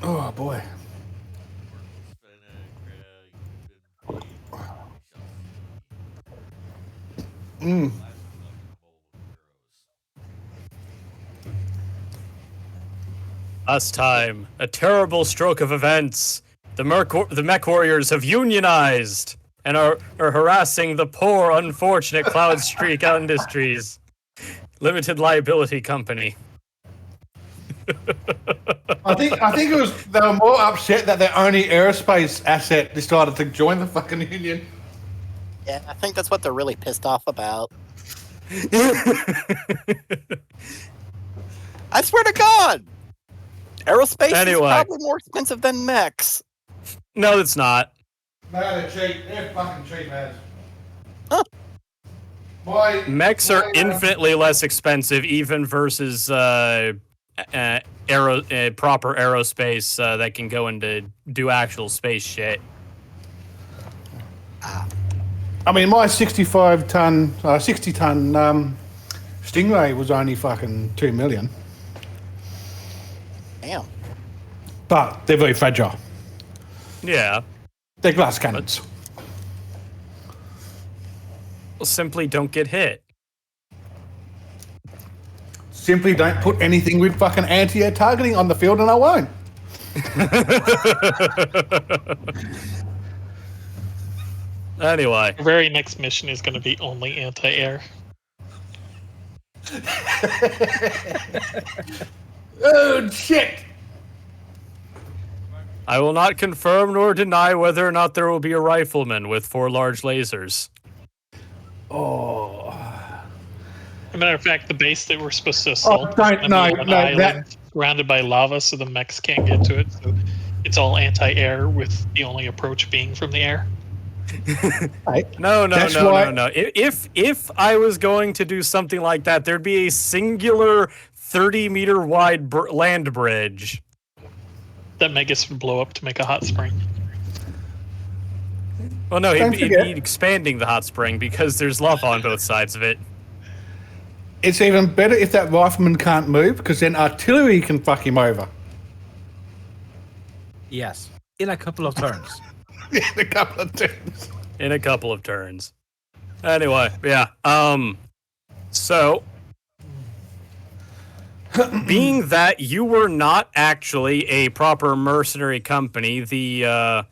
Oh boy. Last time, a terrible stroke of events. The MechWarriors have unionized and are harassing the poor, unfortunate Cloud Streak Industries Limited Liability Company. I think it was they were more upset that their only aerospace asset decided to join the fucking union. Yeah, I think that's what they're really pissed off about. I swear to God, aerospace is probably more expensive than mechs. No, it's not. No, they're cheap. They're fucking cheap as. Huh. Mechs are infinitely less expensive, even versus proper aerospace that can go into do actual space shit. I mean, my 60 ton Stingray was only fucking $2 million. Damn. But they're very fragile. Yeah. They're glass cannons. Well, simply don't get hit. Simply don't put anything with fucking anti-air targeting on the field and I won't. Anyway. The very next mission is going to be only anti-air. Oh, shit! I will not confirm nor deny whether or not there will be a rifleman with 4 large lasers. Oh. As a matter of fact, the base that we're supposed to assault that surrounded by lava, so the mechs can't get to it. So it's all anti-air, with the only approach being from the air. No. If I was going to do something like that, there'd be a singular 30-meter wide land bridge. That Megas would blow up to make a hot spring. Well, no, he'd be expanding the hot spring because there's lava on both sides of it. It's even better if that rifleman can't move, because then artillery can fuck him over. Yes, in a couple of turns. In a couple of turns. In a couple of turns. Anyway, yeah. So, being that you were not actually a proper mercenary company, the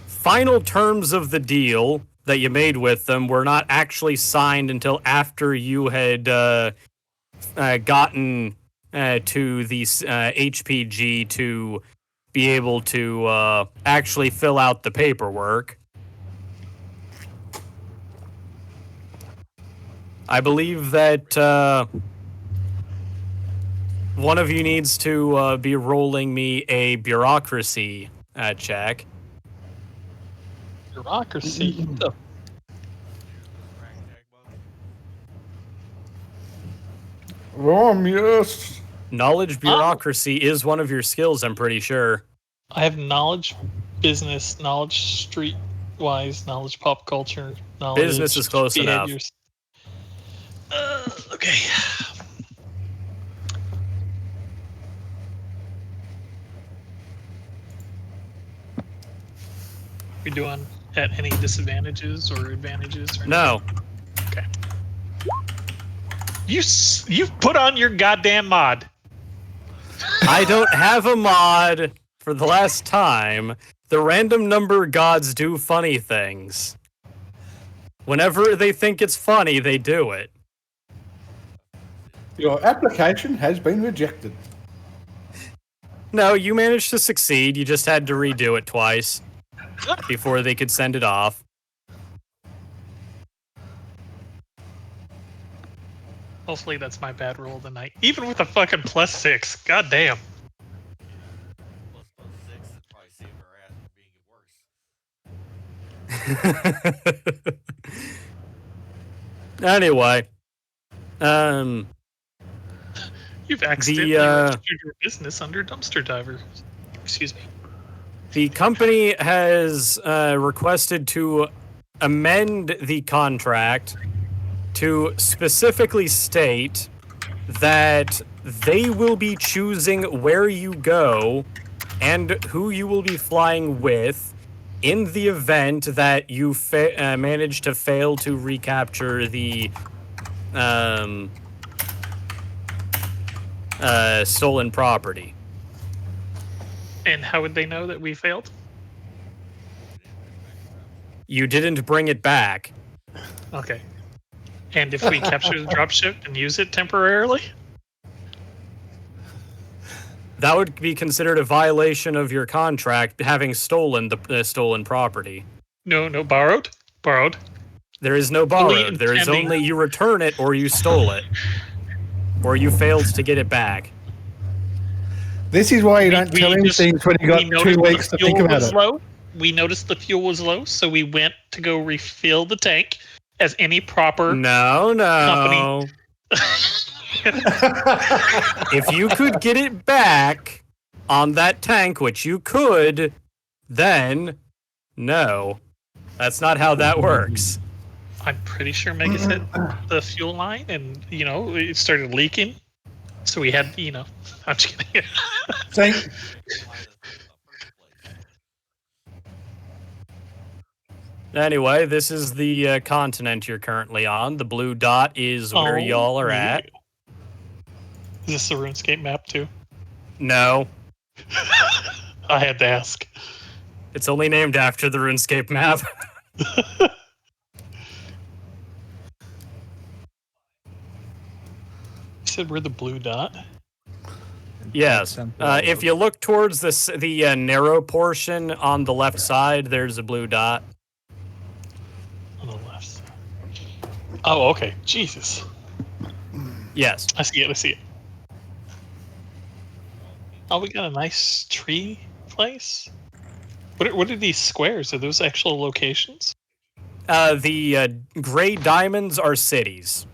final terms of the deal that you made with them were not actually signed until after you had gotten to the HPG to be able to actually fill out the paperwork. I believe that one of you needs to be rolling me a bureaucracy check. Bureaucracy? Yes. Knowledge bureaucracy is one of your skills, I'm pretty sure. I have knowledge business, knowledge streetwise, knowledge pop culture, knowledge business is close behaviors. enough. Okay. We doing at any disadvantages or advantages? Or No. Okay. You've put on your goddamn mod. I don't have a mod for the last time. The random number gods do funny things. Whenever they think it's funny, they do it. Your application has been rejected. No, you managed to succeed. You just had to redo it twice before they could send it off. Hopefully that's my bad roll tonight. Even with a fucking +6. God damn. Anyway, You've accidentally registered your business under dumpster diver. Excuse me. The company has requested to amend the contract to specifically state that they will be choosing where you go and who you will be flying with in the event that you manage to fail to recapture the stolen property. And how would they know that we failed? You didn't bring it back. Okay. And if we capture the dropship and use it temporarily? That would be considered a violation of your contract, having stolen the stolen property. No, borrowed? Borrowed. There is no borrowed. There is only you return it or you stole it. Or you failed to get it back. This is why you don't tell him things when you got 2 weeks to think about it. Low. We noticed the fuel was low, so we went to go refill the tank as any proper company. If you could get it back on that tank, which you could, then no. That's not how that works. I'm pretty sure Megas hit the fuel line and, it started leaking. So we had, I'm just kidding. Thank. Anyway, this is the continent you're currently on. The blue dot is where y'all are at. Is this the RuneScape map too? No. I had to ask. It's only named after the RuneScape map. You said we're the blue dot? Yes. If you look towards the narrow portion on the left side, there's a blue dot. On the left side. Oh, okay. Jesus. Yes. I see it. Oh, we got a nice tree place. What are these squares? Are those actual locations? The gray diamonds are cities.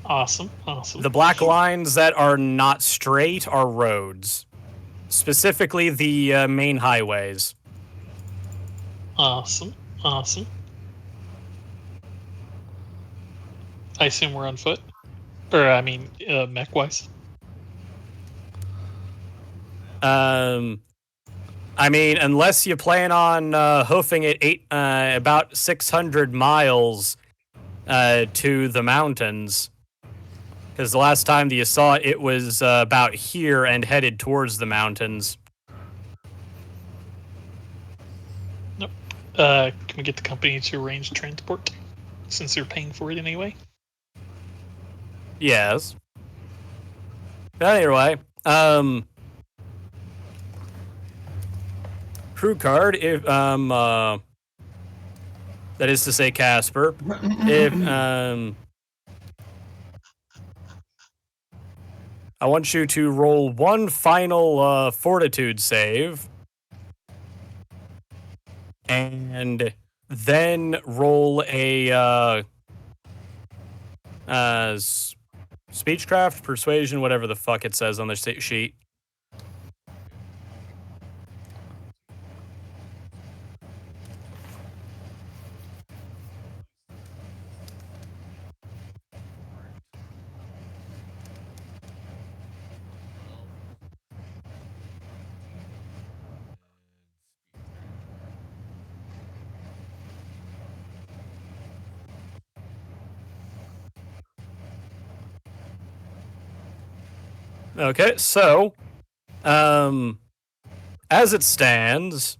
Awesome. The black lines that are not straight are roads. Specifically, the main highways. Awesome. I assume we're on foot? Or, mech-wise? Unless you plan on hoofing it about 600 miles to the mountains. Because the last time that you saw it, it was about here and headed towards the mountains. Nope. Can we get the company to arrange transport? Since they're paying for it anyway? Yes. But anyway, crew card, if, that is to say Casper, if, I want you to roll one final fortitude save, and then roll a speechcraft, persuasion, whatever the fuck it says on the sheet. Okay, so, as it stands,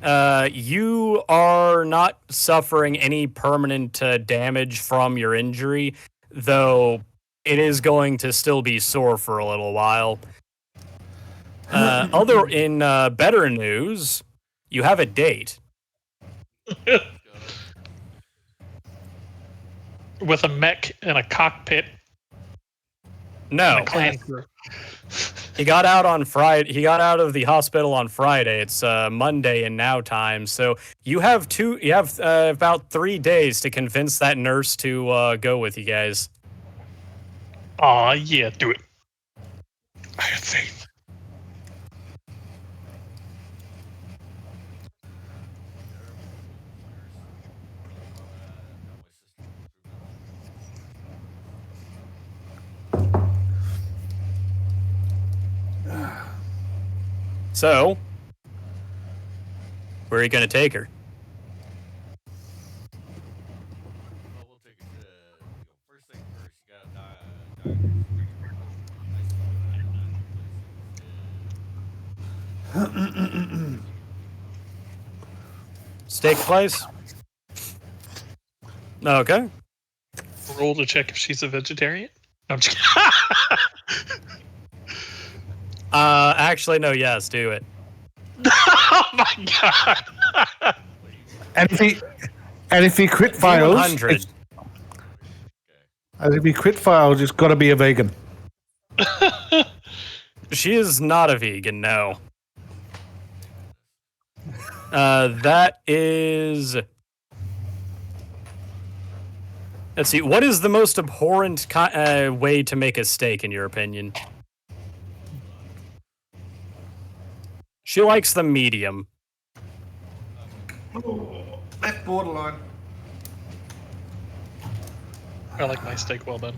you are not suffering any permanent damage from your injury, though it is going to still be sore for a little while. In better news, you have a date. With a mech and a cockpit. No. And a clan crew. He got out on Friday. He got out of the hospital on Friday. It's Monday in now time, so you have about 3 days to convince that nurse to go with you guys. Aw, yeah, do it. I have faith. So, where are you going to take her? Well, we'll take it to first thing first. You got diners. Nice places. Steak place? Okay. Roll to check if she's a vegetarian. No, I'm just Actually, no, yes, do it. oh my god! And if he crit fails, 100. and if he crit fails, it's got to be a vegan. She is not a vegan, no. That is... Let's see, what is the most abhorrent way to make a steak, in your opinion? She likes the medium. That's borderline. I like my steak well done.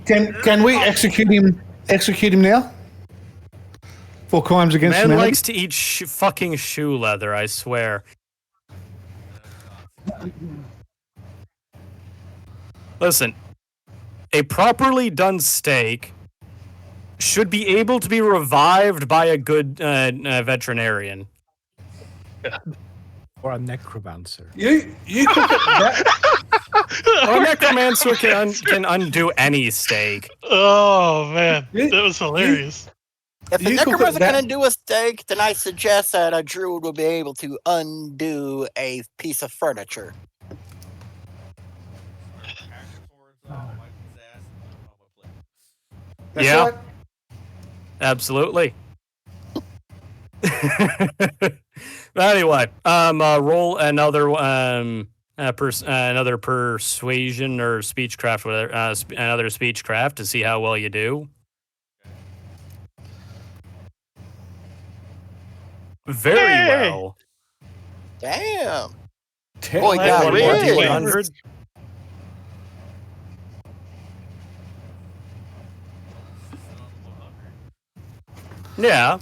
Can we execute him? Execute him now? For crimes against Man humanity? likes to eat fucking shoe leather, I swear. Listen, a properly done steak should be able to be revived by a good veterinarian. Or a necromancer. You cook it that. Or a necromancer can undo any steak. Oh man, that was hilarious. If the You could put necromancer that- can undo a steak, then I suggest that a druid will be able to undo a piece of furniture. That's Yeah. right. Absolutely. Anyway, roll another another persuasion or speechcraft, whatever, another speechcraft to see how well you do. Very Hey! well. Damn. Boy, got One rid. more Really? D100. Yeah.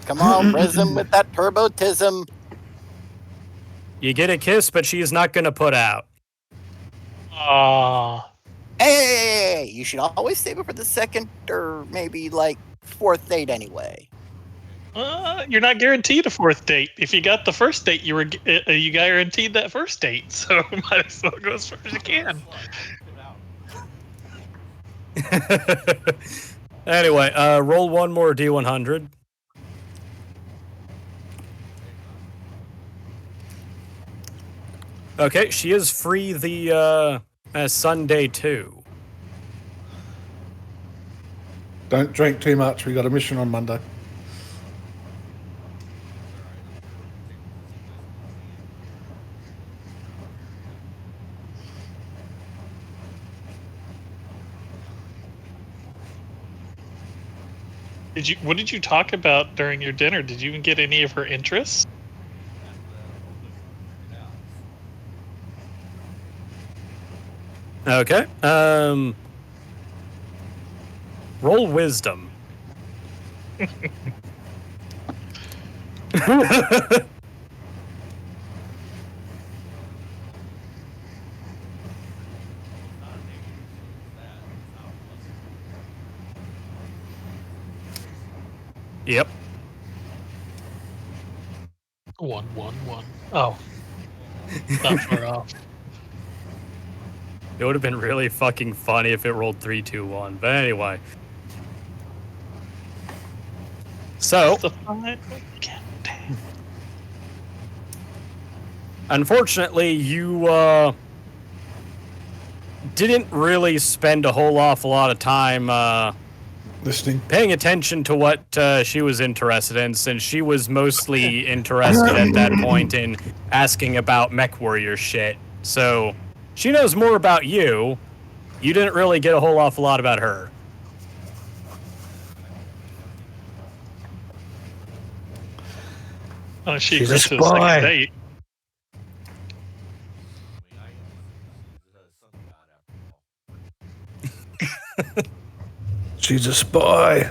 Come on, Prism with that turbotism. You get a kiss, but she's not going to put out. Ah, Hey, you should always save it for the second or maybe like fourth date anyway. you're not guaranteed a fourth date. If you got the first date, you guaranteed that first date. So might as well go as far as you can. Anyway, roll one more D100. Okay, she is free the Sunday too. Don't drink too much. We got a mission on Monday. What did you talk about during your dinner? Did you even get any of her interests? Okay. Roll wisdom. Yep. 1, 1, 1. Oh, not far off. It would have been really fucking funny if it rolled 3, 2, 1. But anyway. So, The fine. God damn. unfortunately, you didn't really spend a whole awful lot of time Listening. paying attention to what she was interested in, since she was mostly interested at that point in asking about MechWarrior shit. So, she knows more about you. You didn't really get a whole awful lot about her. Oh, she She's a agreed to the spy. second date. She's a spy.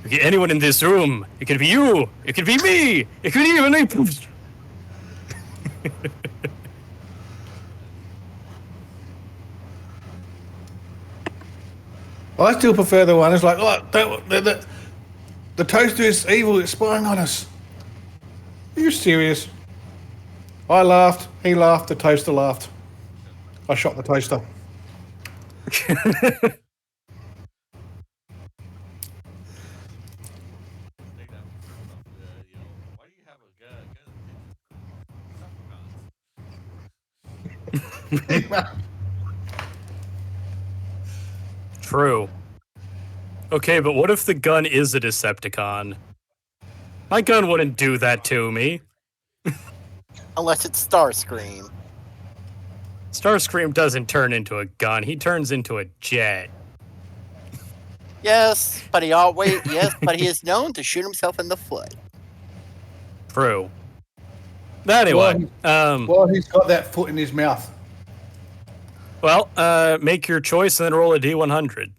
Okay, anyone in this room. It could be you. It could be me. It could even be. I still prefer the one. It's like, oh, the toaster is evil. It's spying on us. Are you serious? I laughed. He laughed. The toaster laughed. I shot the toaster. Take that for stuff. Why do you have a gun in the kitchen? True. Okay, but what if the gun is a Decepticon? My gun wouldn't do that to me. Unless it's Starscream. Starscream doesn't turn into a gun. He turns into a jet. Yes, but he is known to shoot himself in the foot. True. Anyway, Well, he's got that foot in his mouth. well, make your choice and then roll a D100.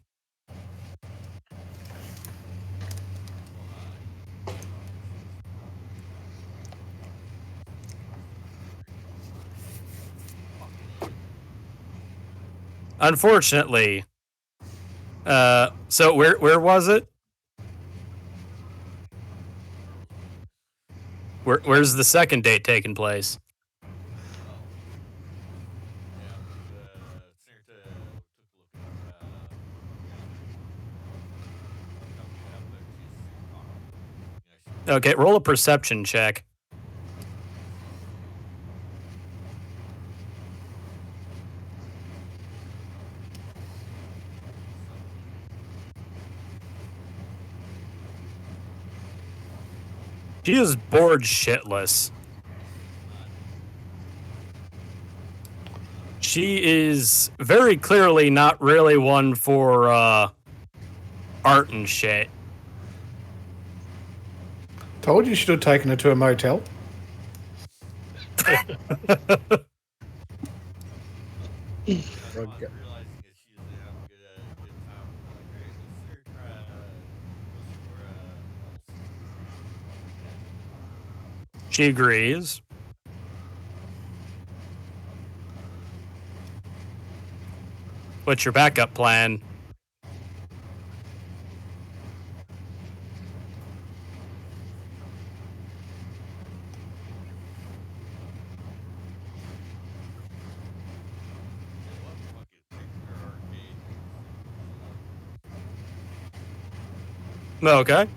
Unfortunately, so where was it? Where's the second date taking place? Senator took a look at Okay, roll a perception check. She is bored shitless. She is very clearly not really one for art and shit. Told you should have taken her to a motel. realizing that she doesn't have a good time. Great, let's try She agrees. What's your backup plan? Okay.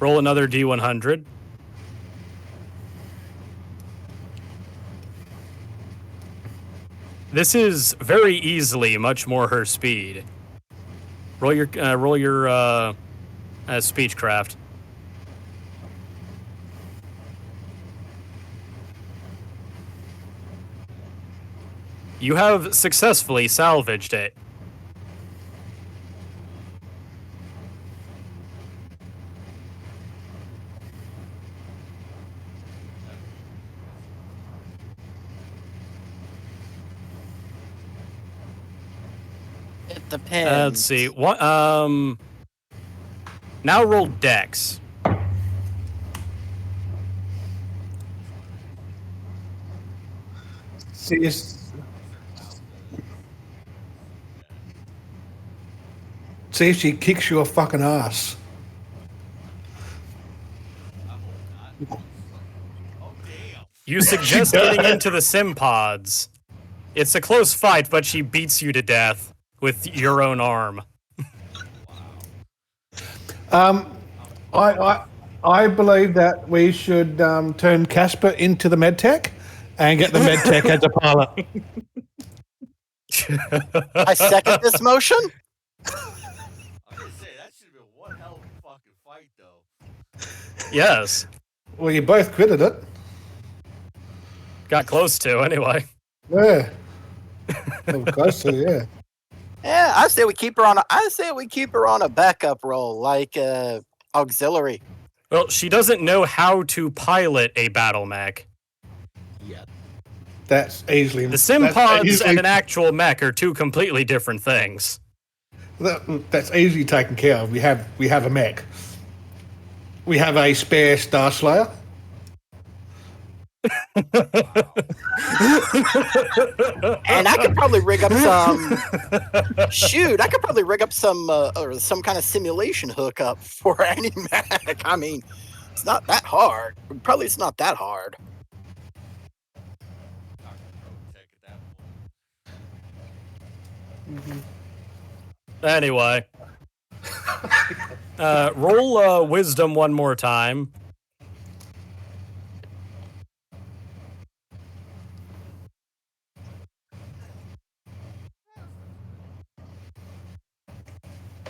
Roll another D100. This is very easily much more her speed. Roll your speechcraft. You have successfully salvaged it. It depends. Let's see. What? Now roll Dex. See if she kicks your fucking ass. You suggest getting into the sim pods. It's a close fight, but she beats you to death with your own arm. I believe that we should turn Casper into the medtech and get the medtech as a pilot. I second this motion. I'm gonna say that should have been one hell of a fucking fight, though. Yes. Well, you both quitted it. Got close to, anyway. Yeah. Well, close to, yeah. Yeah, I say we keep her on a backup role, like auxiliary. Well, she doesn't know how to pilot a battle mech. Yeah. That's easily The sim pods easily, and an actual mech are two completely different things. that's easily taken care of. We have a mech. We have a spare Star Slayer. And I could probably rig up some. Shoot, I could probably rig up some or some kind of simulation hookup for any mech. I mean, it's not that hard. Probably it's not that hard. Dr. Tech at that point. Anyway. Roll wisdom one more time.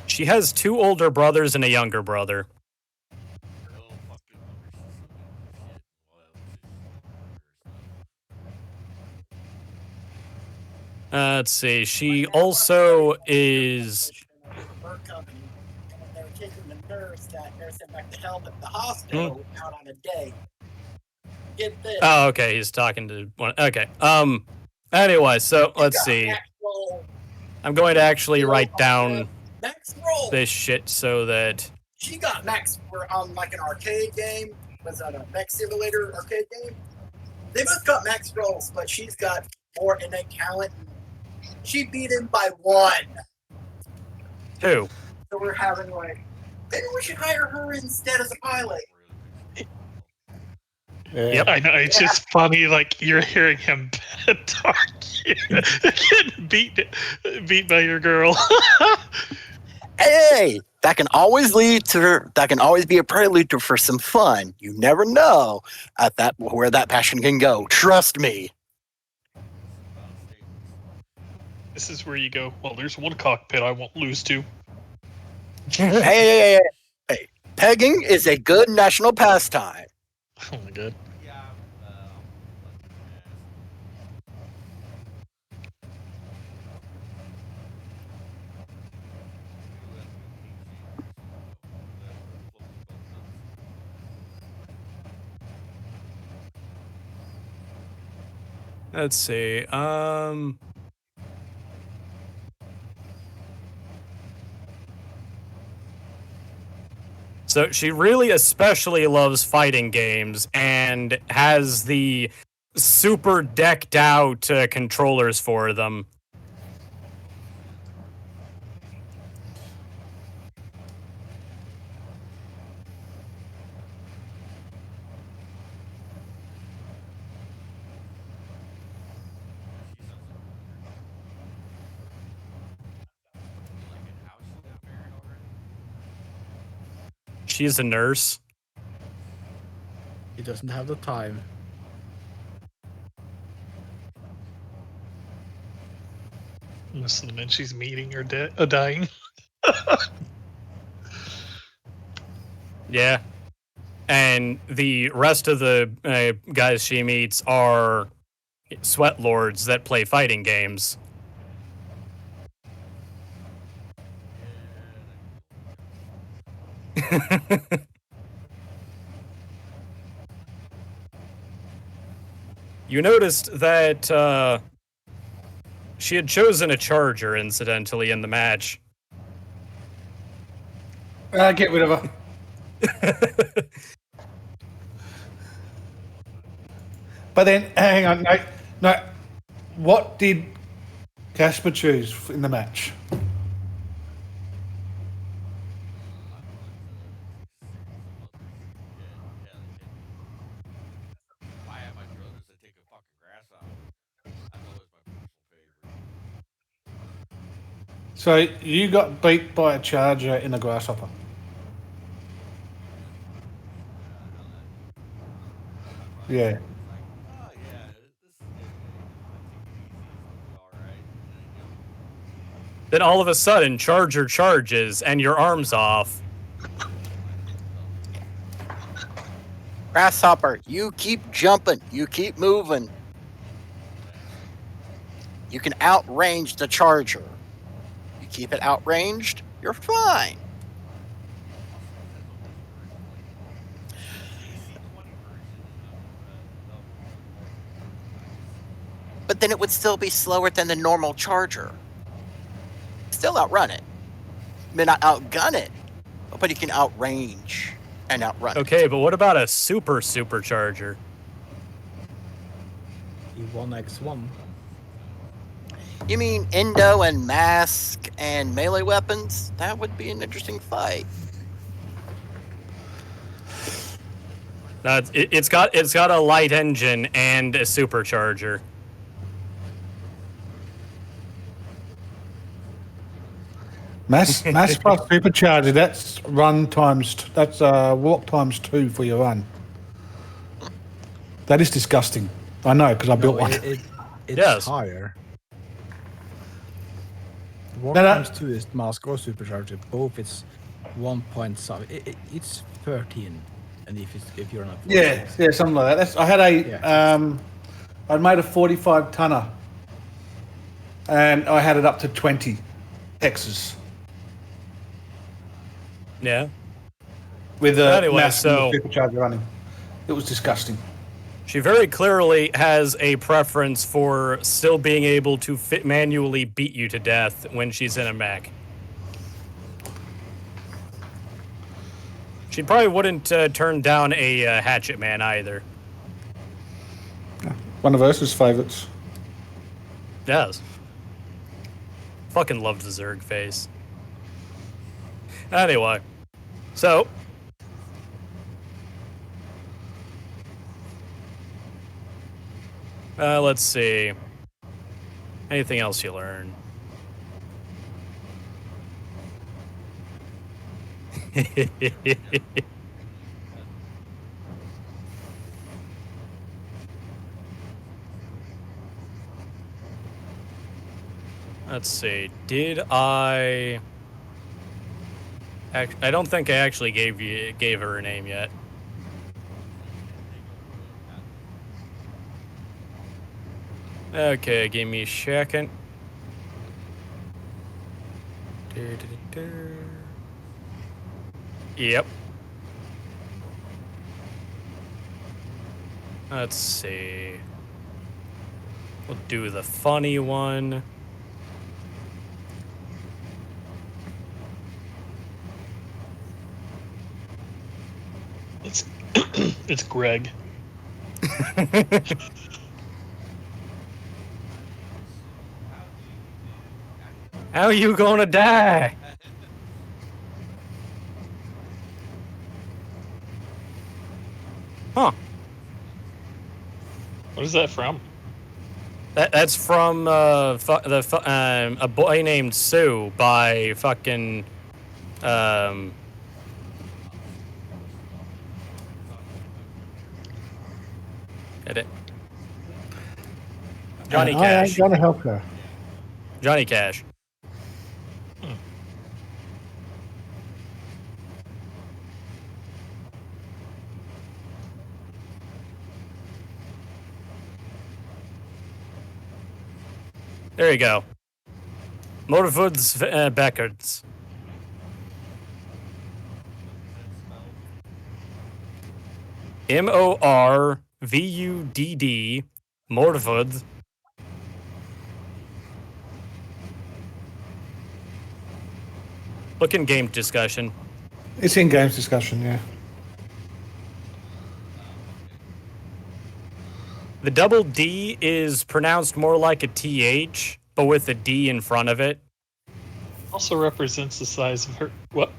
She has 2 older brothers and a younger brother. Oh, fucking shit. Let's see. She also is. Merc company, and when they were taking the nurse, that nurse had back to help at the hospital out on a date. Get this. Oh, okay. He's talking to one. Okay. Anyway, so let's see. I'm going to actually write down Max roll. this shit so that. She got Max for like an arcade game. Was that a mech simulator arcade game? They both got max rolls, but she's got more innate talent. She beat him by 1. 2. So we're having like, maybe we should hire her instead as a pilot. Yep. I know, it's just funny, like, you're hearing him talk, getting beat by your girl. Hey, that can always be a prelude for some fun. You never know where that passion can go. Trust me. This is where you go, well, there's one cockpit I won't lose to. Hey. Pegging is a good national pastime. Oh my god. Yeah, Let's see. So she really especially loves fighting games and has the super decked out controllers for them. She's a nurse. He doesn't have the time. Most of the men she's meeting are dying. Yeah. And the rest of the guys she meets are sweat lords that play fighting games. You noticed that she had chosen a charger, incidentally, in the match. Get rid of her. But then, hang on, no. What did Casper choose in the match? Why have my brothers that take a fucking grass off? That's always my personal favorite. So you got beat by a charger in a grasshopper. Yeah. Oh yeah, this is good. All right. Then all of a sudden, charger charges and your arm's off. Grasshopper, you keep jumping. You keep moving. You can outrange the charger. You keep it outranged, you're fine. But then it would still be slower than the normal Charger. Still outrun it. May not outgun it, but you can outrange and outrun Okay, it. but what about a supercharger? E1X1. You mean Endo and Mask and melee weapons? That would be an interesting fight. It's got a light engine and a supercharger. Mass plus supercharger. That's walk times 2 for your run. That is disgusting. I know because I built one. It's Yes. higher. Warp No. times 2 is mask or supercharger. Both it's 1.7. It's 13. And if you're not. Yeah, something like that. I had I'd made a 45 tonner, and I had it up to 20 X's Yeah. with a Anyway, mass so- supercharger running. It was disgusting. She very clearly has a preference for still being able to manually beat you to death when she's in a mech. She probably wouldn't turn down a Hatchet Man either. One of Ursa's favourites. Yes. Fucking loved the Zerg face. Anyway, so let's see. Anything else you learn? Let's see. Did I? I don't think I actually gave her a name yet. Okay, give me a second. Yep. Let's see. We'll do the funny one. It's Greg. How you gonna die? Huh. What is that from? That's from A Boy Named Sue by fucking Edit. Johnny I ain't Cash. gonna help her. Johnny Cash. There you go. Motorfoods Beckards. Morvudd. Motorfoods. Look in game discussion. It's in games discussion, yeah. The double D is pronounced more like a TH, but with a D in front of it. Also represents the size of her. What?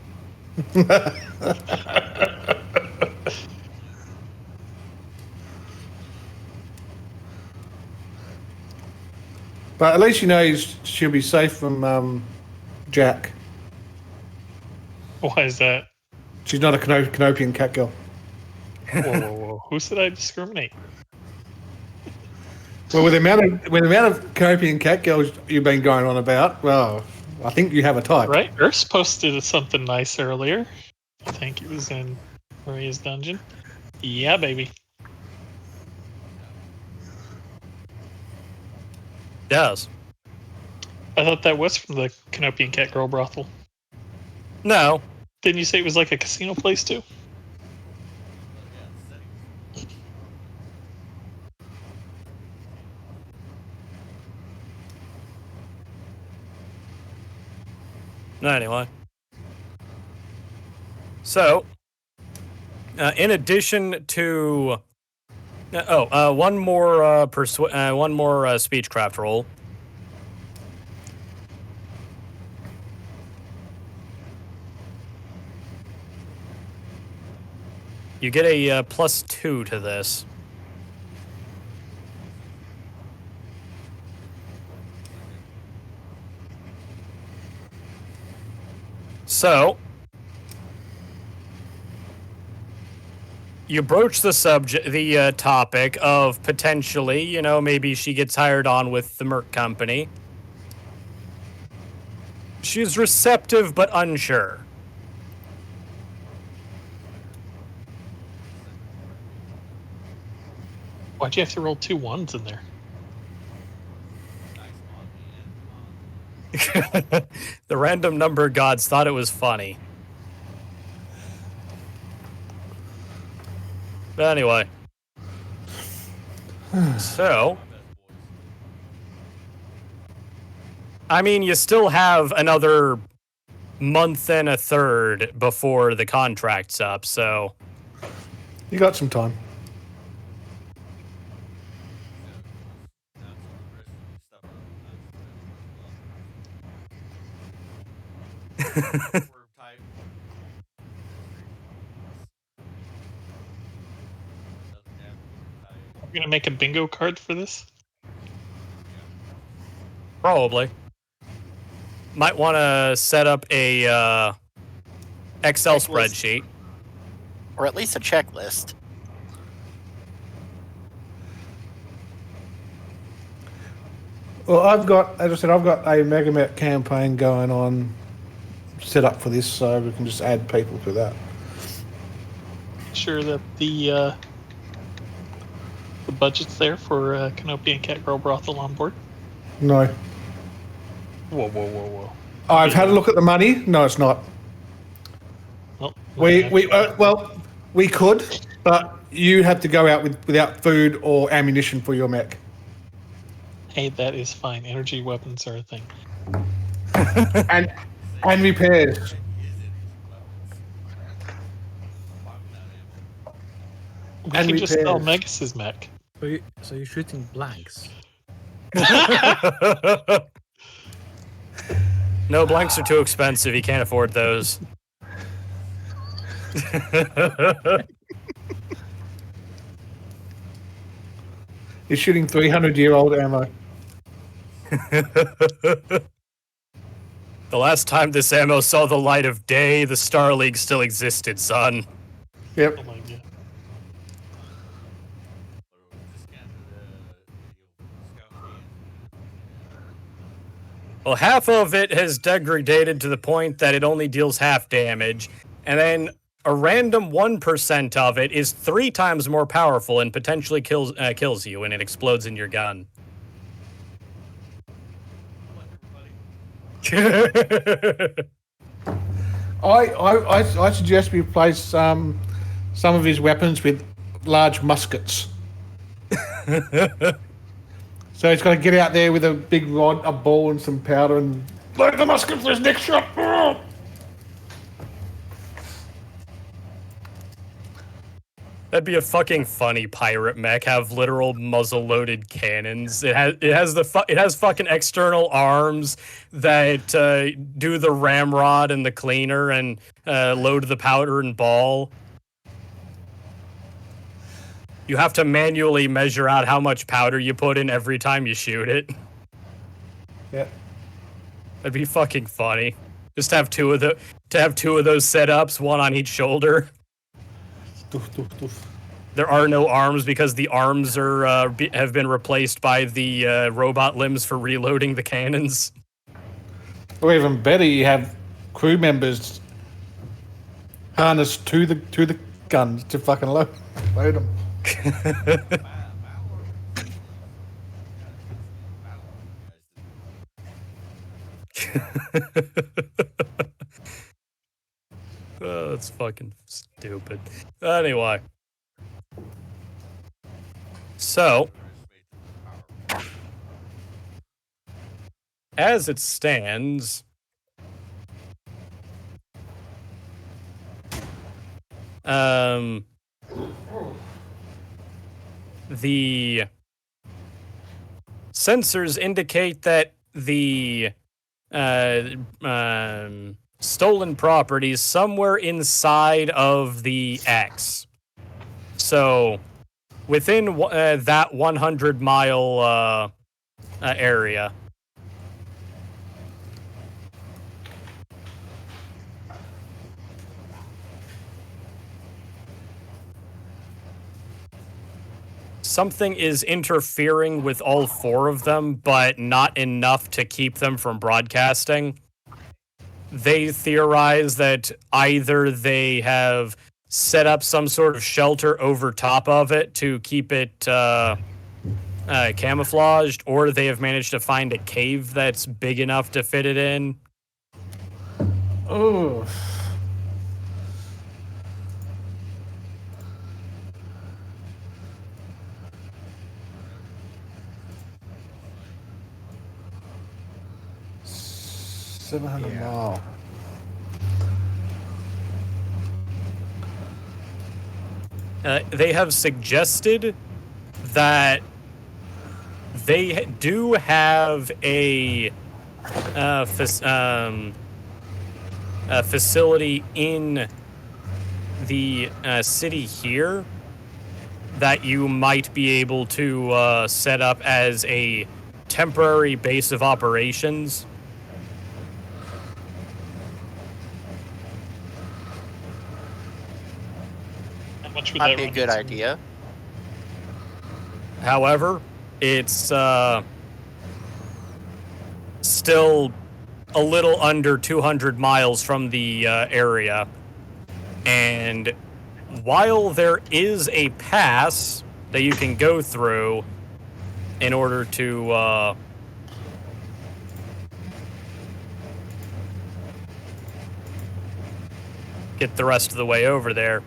But at least you know she'll be safe from Jack. Why is that? She's not a Canopian cat girl. Whoa, whoa, whoa. Who said I discriminate? Well, with the amount of Canopian cat girls you've been going on about, well, I think you have a type. Right? Urs posted something nice earlier. I think it was in Maria's dungeon. Yeah, baby. Yes. I thought that was from the Canopian Cat Girl brothel. No. Didn't you say it was like a casino place too? Anyway. So, in addition to... one more speechcraft roll. You get a +2 to this. So, you broach the topic of potentially, maybe she gets hired on with the Merc company. She's receptive but unsure. Why'd you have to roll 2 1s in there? The random number gods thought it was funny. But anyway. So, I mean, you still have another month and a third before the contract's up, so... You got some time. We're gonna make a bingo card for this. Probably. Might want to set up a Excel spreadsheet. Or at least a checklist. Well, as I said, I've got a MegaMech campaign going on set up for this, so we can just add people to that. Sure that the budget's there for Canopy and Catgirl Brothel on board. No. Whoa. I've had a look at the money. No, it's not. Well, we could, but you have to go out without food or ammunition for your mech. hey, that is fine. Energy weapons are a thing. and repairs. We And can just sell repairs. Megas's mech. So you're shooting blanks. No, blanks are too expensive. You can't afford those. You're shooting 300-year-old ammo. The last time this ammo saw the light of day, the Star League still existed, son. Yep. Oh my god. Well, half of it has degraded to the point that it only deals half damage, and then a random 1% of it is 3 times more powerful and potentially kills you when it explodes in your gun. I suggest we replace some of his weapons with large muskets. So he's got to get out there with a big rod, a ball, and some powder, and load the musket for his next shot. That'd be a fucking funny pirate mech. Have literal muzzle-loaded cannons. It has fucking external arms that do the ramrod and the cleaner and load the powder and ball. You have to manually measure out how much powder you put in every time you shoot it. Yeah. That'd be fucking funny. Just to have two of those setups, one on each shoulder. Doof, doof, doof. There are no arms because the arms have been replaced by the robot limbs for reloading the cannons. Or even better, you have crew members harnessed to the guns to fucking load them. Oh, that's fucking stupid. Anyway. So, as it stands, the sensors indicate that the stolen property is somewhere inside of the X. So, within that 100-mile area. Something is interfering with all four of them, but not enough to keep them from broadcasting. They theorize that either they have set up some sort of shelter over top of it to keep it camouflaged, or they have managed to find a cave that's big enough to fit it in. Oh. $700 mile. They have suggested that they do have a facility in the city here that you might be able to set up as a temporary base of operations. How much would Might that be a run good into? idea. However, it's still a little under 200 miles from the area. And while there is a pass that you can go through in order to get the rest of the way over there,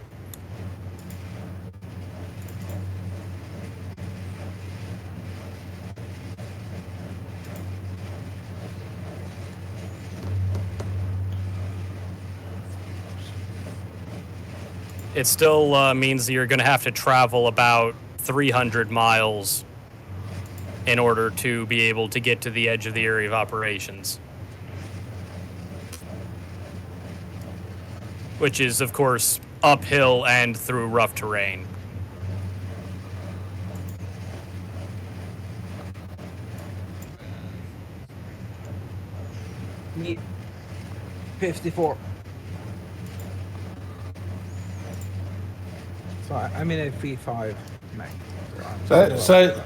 it still means that you're going to have to travel about 300 miles in order to be able to get to the edge of the area of operations. Which is, of course, uphill and through rough terrain. Me, 54. So I'm in a 3.5 Mac. So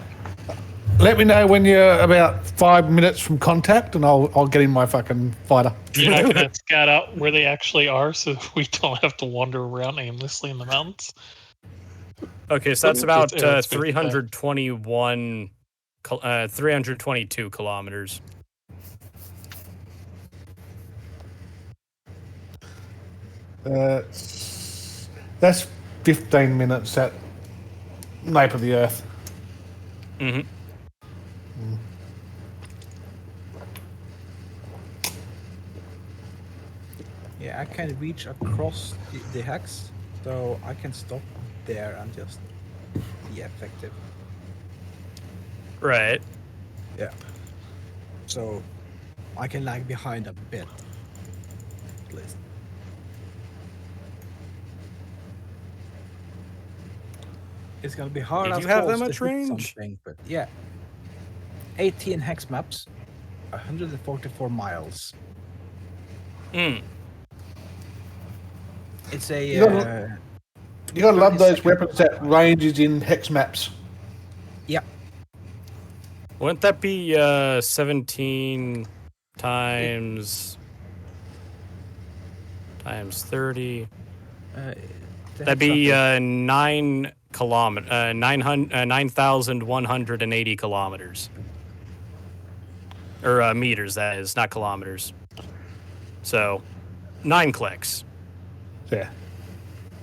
let me know when you're about 5 minutes from contact, and I'll get in my fucking fighter. You're not going to scout out where they actually are, so we don't have to wander around aimlessly in the mountains. Okay, so that's about It's 322 kilometers. That's 15 minutes at nape of the earth. Mm-hmm. Yeah, I can reach across the hex, so I can stop there and just be effective. Right. Yeah. So I can lag behind a bit, at least. It's gonna be hard. Did as you have that balls to much hit range? something, but yeah. 18 hex maps, 144 miles. Mm. It's a. You gotta love those weapons that ranges in hex maps. Yeah. Wouldn't that be 17 times 30? That'd be 9,180 kilometers. Or meters, that is, not kilometers. So, 9 clicks. Yeah.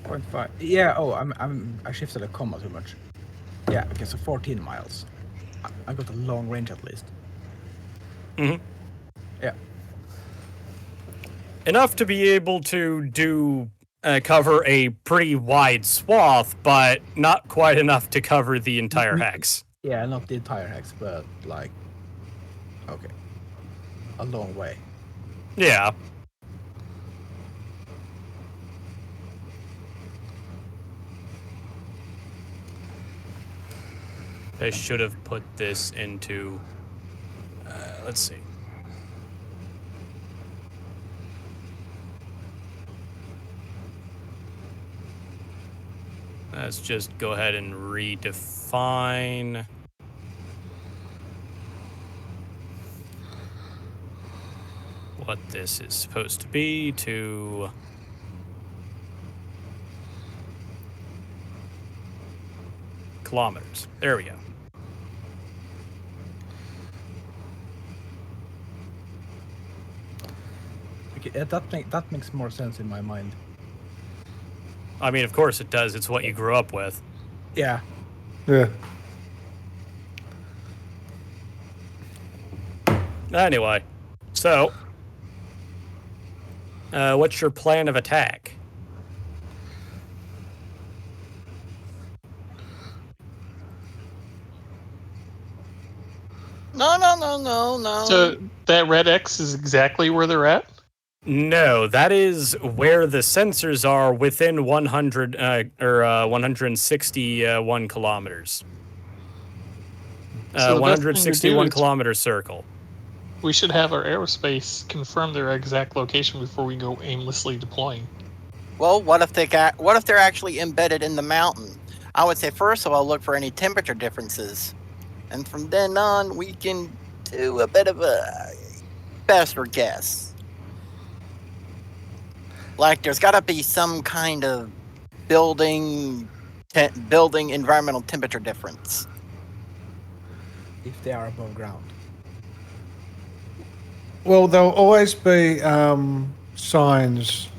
0.5. Yeah. Oh, I shifted a comma too much. Yeah. Okay. So 14 miles. I got a long range at least. Mm-hmm. Yeah. Enough to be able to do cover a pretty wide swath, but not quite enough to cover the entire hex. Yeah, not the entire hex, but like, okay, a long way. Yeah. I should have put this into, let's see. Let's just go ahead and redefine. What this is supposed to be to kilometers. There we go. Okay, that makes more sense in my mind. I mean, of course it does. It's what you grew up with. Yeah. Yeah. Anyway, so what's your plan of attack? No. So that red X is exactly where they're at? No, that is where the sensors are within 100 or 161 kilometers. So the best thing to do 161 is- kilometer circle. We should have our aerospace confirm their exact location before we go aimlessly deploying. Well, what if they're actually embedded in the mountain? I would say first of all, look for any temperature differences, and from then on, we can do a bit of a better guess. Like, there's got to be some kind of building environmental temperature difference. If they are above ground. Well, there'll always be signs.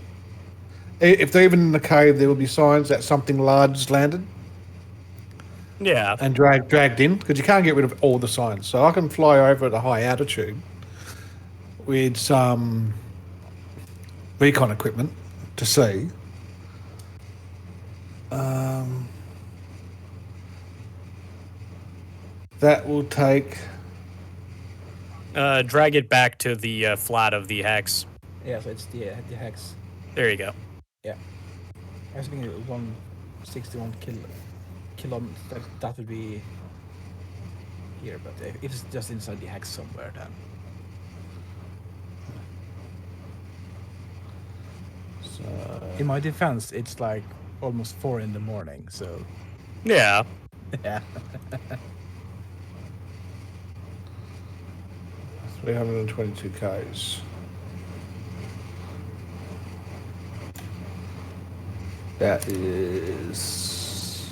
If they're even in the cave, there will be signs that something large has landed Yeah. and dragged in, because you can't get rid of all the signs. So I can fly over at a high altitude with some recon equipment to see. That will take. Drag it back to the flat of the hex. Yeah, so it's the hex. There you go. Yeah. I was thinking 161 kilometers. That would be here, but if it's just inside the hex somewhere, then. So, In my defense, it's like almost 4 in the morning, so Yeah. yeah. 322 Ks. That is.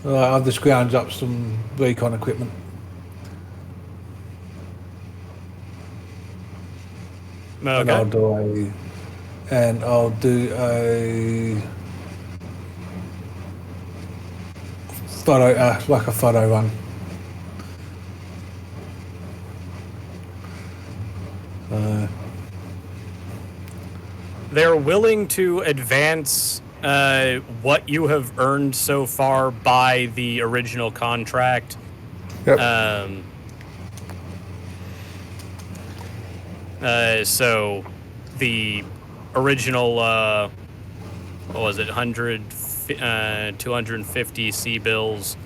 I've just ground up some recon equipment. And I'll Okay. do a photo, like a photo run. They're willing to advance what you have earned so far by the original contract. Yep. So the original, what was it, 250 C bills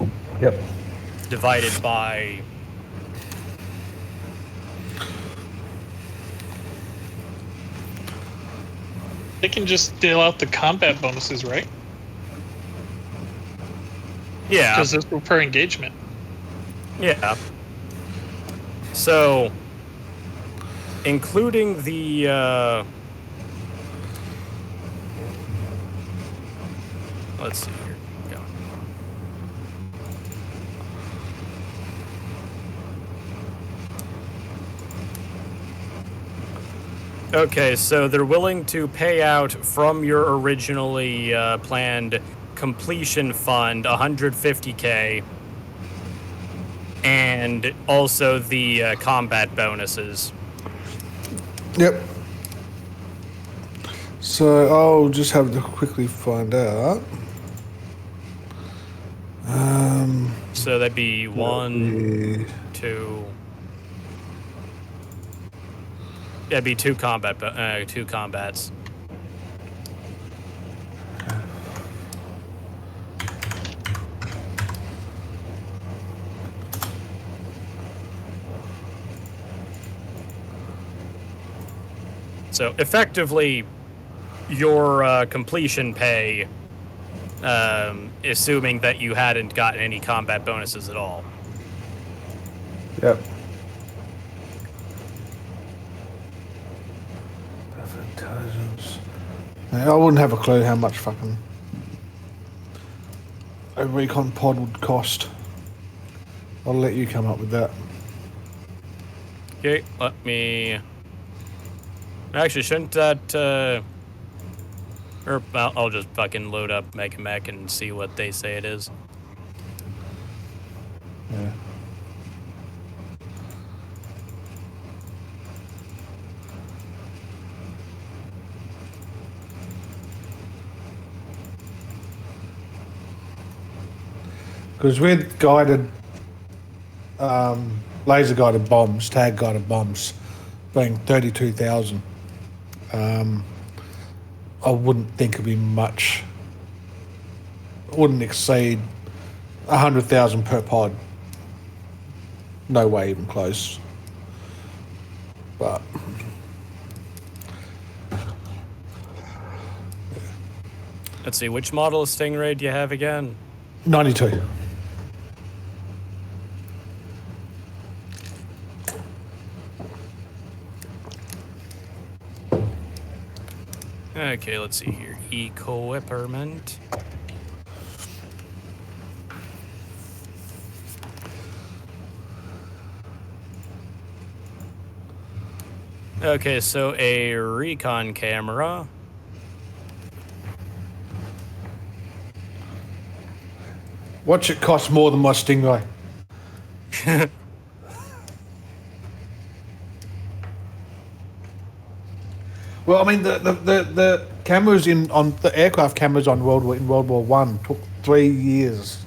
Yep. divided by... They can just deal out the combat bonuses, right? Yeah. Because those were per engagement. Yeah. So, including the, let's see here. Go. Okay, so they're willing to pay out from your originally planned completion fund 150K, and also the combat bonuses. Yep. So I'll just have to quickly find out. So that'd be one, Yeah. two. Yeah, it'd be two combats. So effectively, your completion pay, assuming that you hadn't gotten any combat bonuses at all. Yep. Intelligence. Yeah, I wouldn't have a clue how much fucking a recon pod would cost. I'll let you come up with that. Okay, let me. Actually, shouldn't that? Or I'll just fucking load up Mech and see what they say it is. Yeah. Because with guided, laser guided bombs, tag guided bombs, being 32,000, I wouldn't think it'd be much. Wouldn't exceed 100,000 per pod. No way, even close. But Let's see, which model of Stingray do you have again? 92. Okay, let's see here. Equipment. Okay, so a recon camera. Watch it cost more than my Stingray. Well, I mean, the cameras on the aircraft cameras on in World War One took 3 years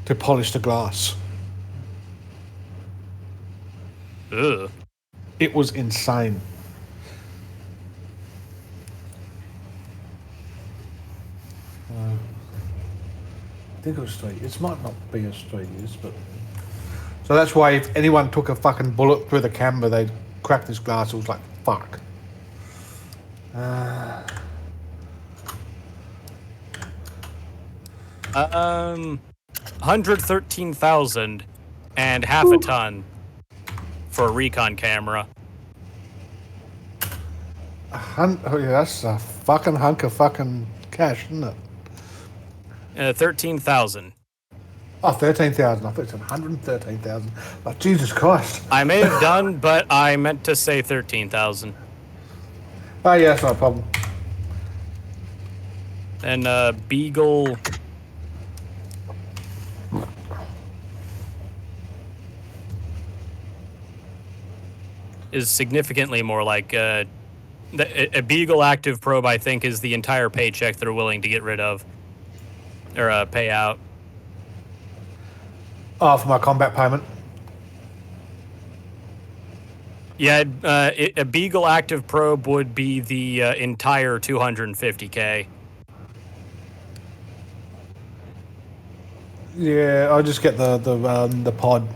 to polish the glass. Ugh. It was insane. I think it was 3 years. It might not be as 3 years, but so that's why if anyone took a fucking bullet through the camera, they'd crack this glass. It was like fuck. 113,000 and half a ton for a recon camera. Oh yeah, that's a fucking hunk of fucking cash, isn't it? 13,000. Oh, 13,000. I thought it said 113,000. Like, Jesus Christ. I may have done, but I meant to say 13,000. Oh, yeah, that's not a problem. And Beagle. Is significantly more like a Beagle active probe, I think, is the entire paycheck they're willing to get rid of or pay out. Oh, for my combat payment. Yeah, a Beagle active probe would be the entire 250K. Yeah, I'll just get the pod.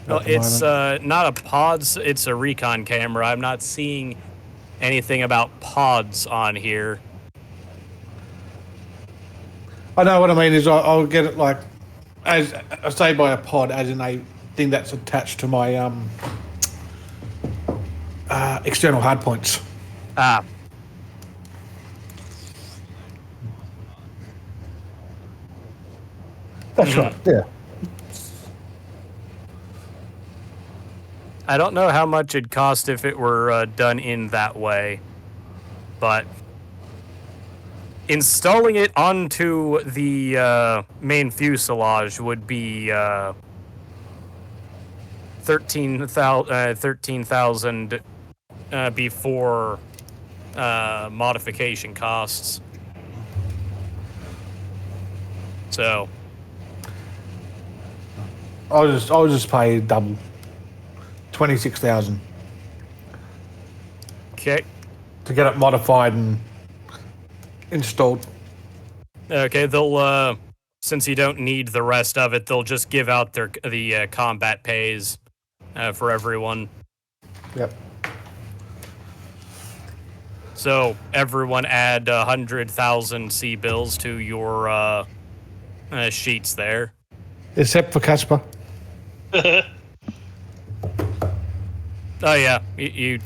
Well, it's not a pods, it's a recon camera. I'm not seeing anything about pods on here. I know what I mean is I'll get it like, as I say by a pod, as in a thing that's attached to my external hard points. Ah. That's right, yeah. I don't know how much it'd cost if it were done in that way, but installing it onto the main fuselage would be 13,000 before modification costs. So I'll just pay double. 26,000 okay. to get it modified and installed. Okay, they'll since you don't need the rest of it, they'll just give out the combat pays for everyone. Yep. So everyone add 100,000 C bills to your sheets there. Except for Casper. Oh yeah, you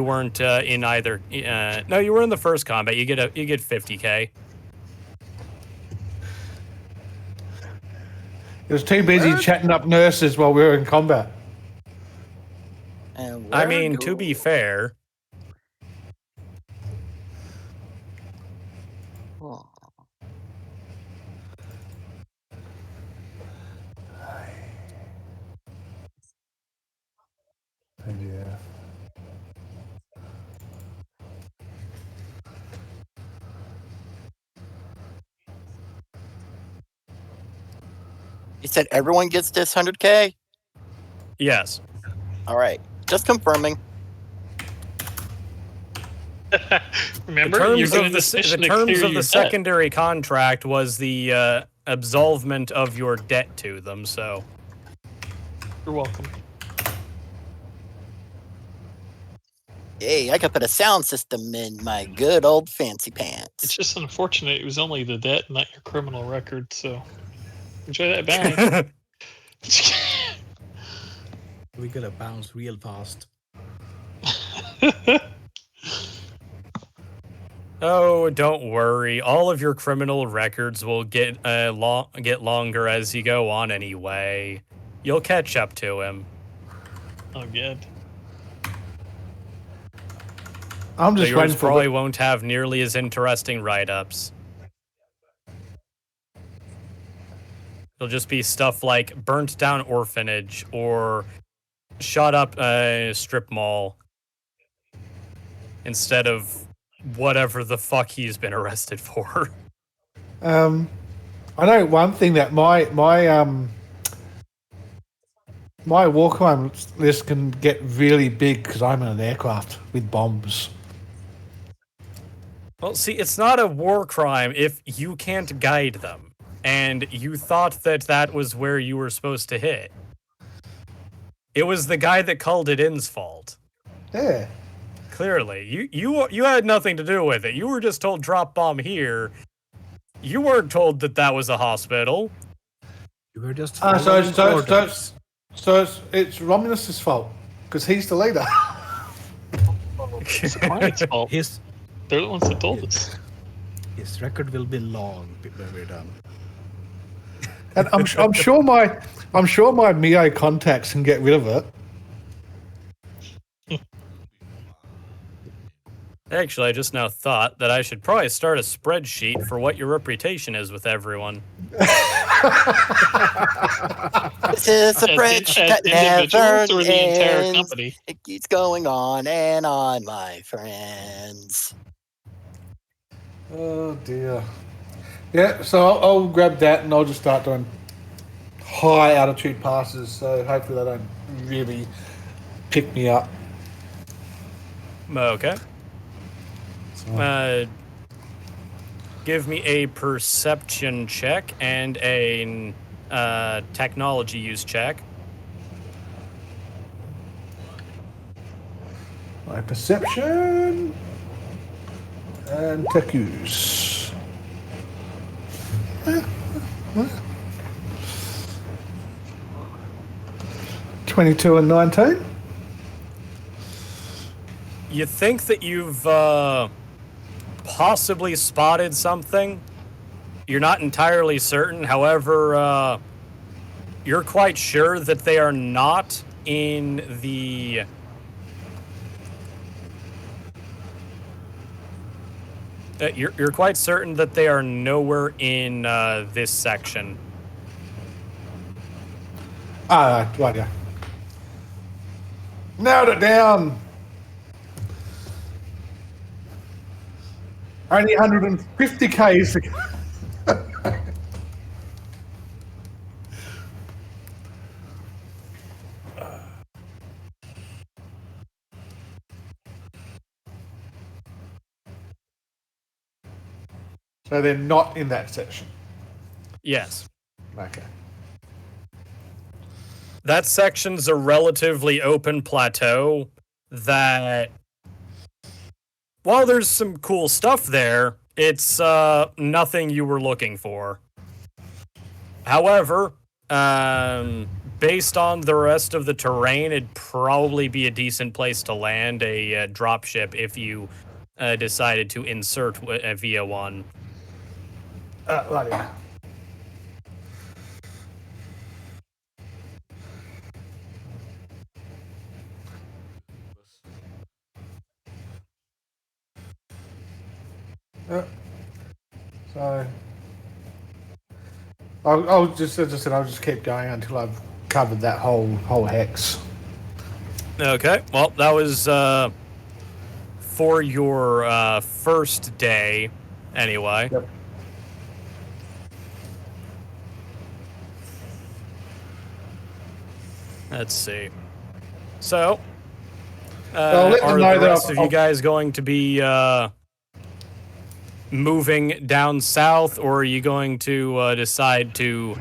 weren't in either. No, you were in the first combat. You get 50K. It was too busy chatting up nurses while we were in combat. And I where mean, do- to be fair, Oh. Yeah. You said everyone gets this 100K? yes. All right. Just confirming. Remember, you're doing The this mission to terms clear of your the debt. secondary contract was the absolvement of your debt to them. So You're welcome. Hey, I could put a sound system in my good old fancy It's pants. just unfortunate it was only the debt, not your criminal record. So enjoy that bounty. We gotta bounce real fast. oh, don't worry. All of your criminal records will get longer as you go on anyway. You'll catch up to him. Oh, good. I'm So just yours waiting for probably won't have nearly as interesting write-ups. It'll just be stuff like burnt down orphanage or shot up strip mall instead of whatever the fuck he's been arrested for. I know one thing that my war crime list can get really big because I'm in an aircraft with bombs. Well, see, it's not a war crime if you can't guide them, and you thought that was where you were supposed to hit. It was the guy that called it in's fault. Yeah. Clearly, you had nothing to do with it. You were just told drop bomb here. You weren't told that was a hospital. You were just So following orders. it's Romulus's fault because he's the leader. It's the client's fault. They're the ones that told us. His record will be long when we're done. And I'm sure my Mio contacts can get rid of it. Actually, I just now thought that I should probably start a spreadsheet for what your reputation is with everyone. This is a spreadsheet that never individuals or the entire ends. company? It keeps going on and on, my friends. Oh dear. Yeah, so I'll grab that and I'll just start doing high altitude passes. So hopefully they don't really pick me up. Okay. Give me a perception check and a technology use check. My perception and tech use. 22 and 19. You think that you've possibly spotted something? You're not entirely certain. However, you're quite sure that they are not in the... You're quite certain that they are nowhere in this section. Ah, right, yeah. Nailed it down. Only 150 Ks to go. So they're not in that section. Yes. Okay. That section's a relatively open plateau that, while there's some cool stuff there, it's nothing you were looking for. However, based on the rest of the terrain, it'd probably be a decent place to land a dropship if you decided to insert via one. Right, yeah. So I'll just, as I said, I'll just keep going until I've covered that whole hex. Okay, well, that was for your first day, anyway. Yep. Let's see. So, I'll let them are know the that rest of you I'll- guys going to be moving down south, or are you going to decide to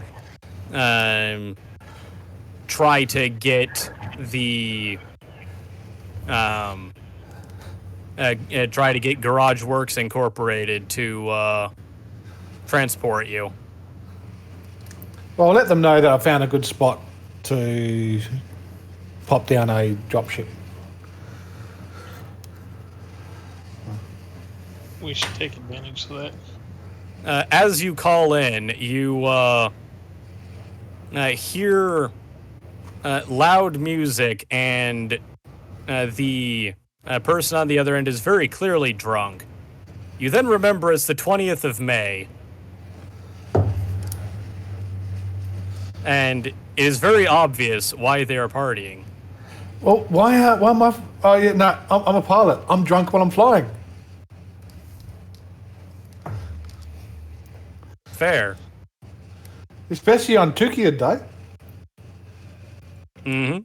try to get the try to get Garage Works Incorporated to transport you? Well, I'll let them know that I found a good spot to pop down a dropship. We should take advantage of that. As you call in, you hear loud music, and the person on the other end is very clearly drunk. You then remember it's the 20th of May. And it is very obvious why they are partying. Well, why am I? Oh, yeah, no, I'm a pilot. I'm drunk while I'm flying. Fair. Especially on Tukia Day. Mm-hmm.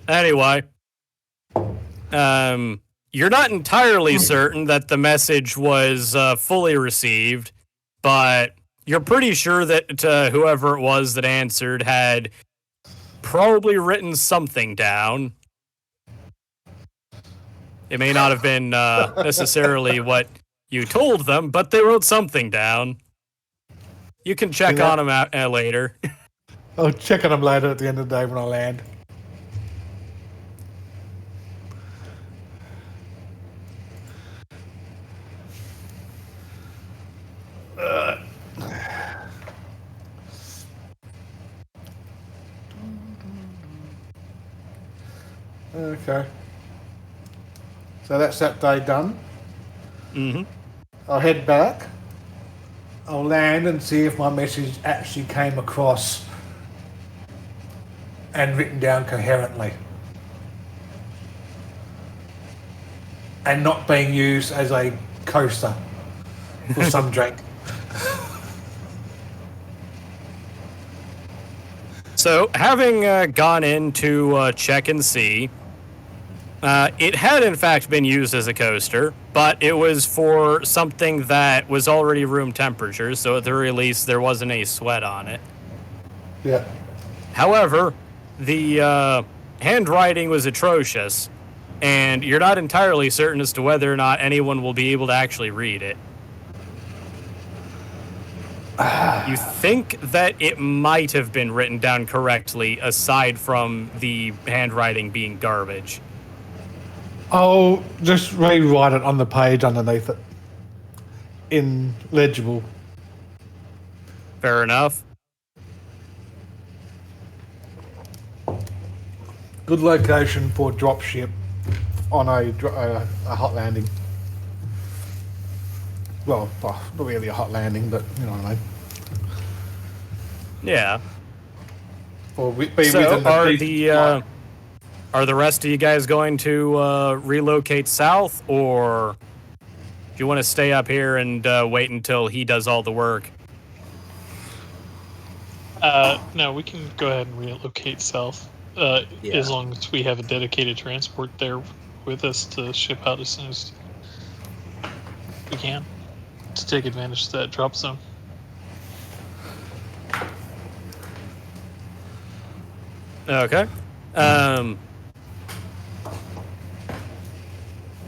Anyway, you're not entirely certain that the message was fully received, but you're pretty sure that whoever it was that answered had probably written something down. It may not have been necessarily what you told them, but they wrote something down. You can check on them out later. I'll check on them later at the end of the day when I land. Okay. So that's that day done. Mm-hmm. I'll head back. I'll land and see if my message actually came across and written down coherently. And not being used as a coaster for some drink. So, having gone in to check and see, it had in fact been used as a coaster, but it was for something that was already room temperature, so at the very least there wasn't any sweat on it. Yeah. However, the handwriting was atrocious, and you're not entirely certain as to whether or not anyone will be able to actually read it. You think that it might have been written down correctly, aside from the handwriting being garbage. I'll just rewrite it on the page underneath it. In legible. Fair enough. Good location for dropship on a hot landing. Well, not really a hot landing, but you know what I mean. Yeah. Or be within So the decent are the rest of you guys going to relocate south, or do you want to stay up here and wait until he does all the work? No, we can go ahead and relocate south. As long as we have a dedicated transport there with us to ship out as soon as we can to take advantage of that drop zone. Okay.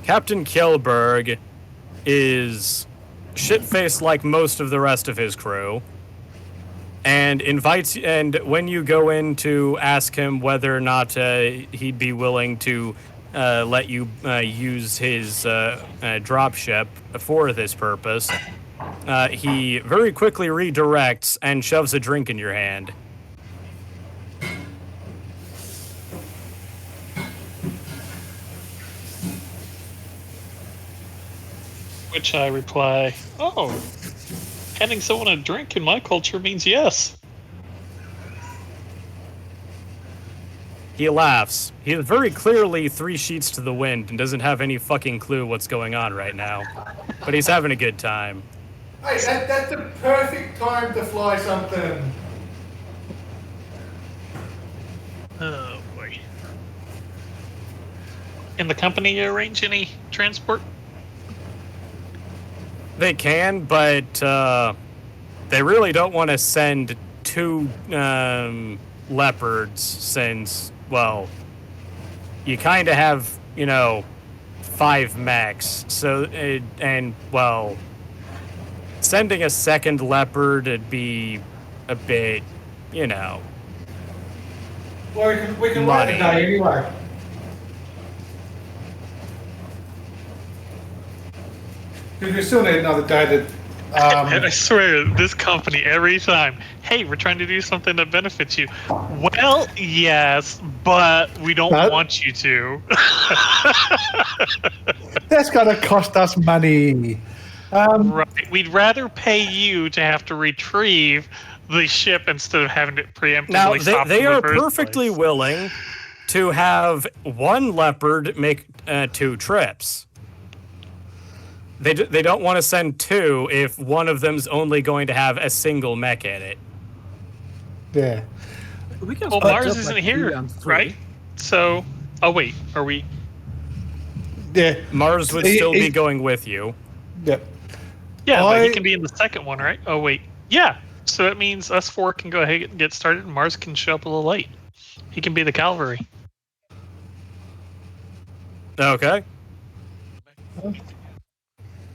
Captain Kjellberg is shit-faced like most of the rest of his crew, and when you go in to ask him whether or not he'd be willing to let you use his dropship for this purpose, he very quickly redirects and shoves a drink in your hand. Which I reply, "Oh, handing someone a drink in my culture means yes." He laughs. He is very clearly 3 sheets to the wind and doesn't have any fucking clue what's going on right now. But he's having a good time. Hey, that's the perfect time to fly something. Oh boy. Can the company arrange any transport? They can, but they really don't want to send 2 leopards since, well, you kind of have, 5 mechs. So, and, well, sending a second leopard would be a bit, Well, we can wait Money. a day anyway. Because we still need another day to. And I swear, this company every time, hey, we're trying to do something that benefits you. Well, yes, but we don't No. want you to. That's going to cost us money. Right. We'd rather pay you to have to retrieve the ship instead of having it preemptively Now, stop they in the are first perfectly place. willing to have 1 leopard make 2 trips. They don't want to send 2 if one of them's only going to have a single mech in it. Yeah. We can Well, split Mars up isn't like here, 3 and 3. right? So, oh wait, are we? Yeah. Mars would still be going with you. Yep. Yeah, but he I- can be in the second one, right? Oh wait, yeah. So that means us 4 can go ahead and get started, and Mars can show up a little late. He can be the cavalry. Okay.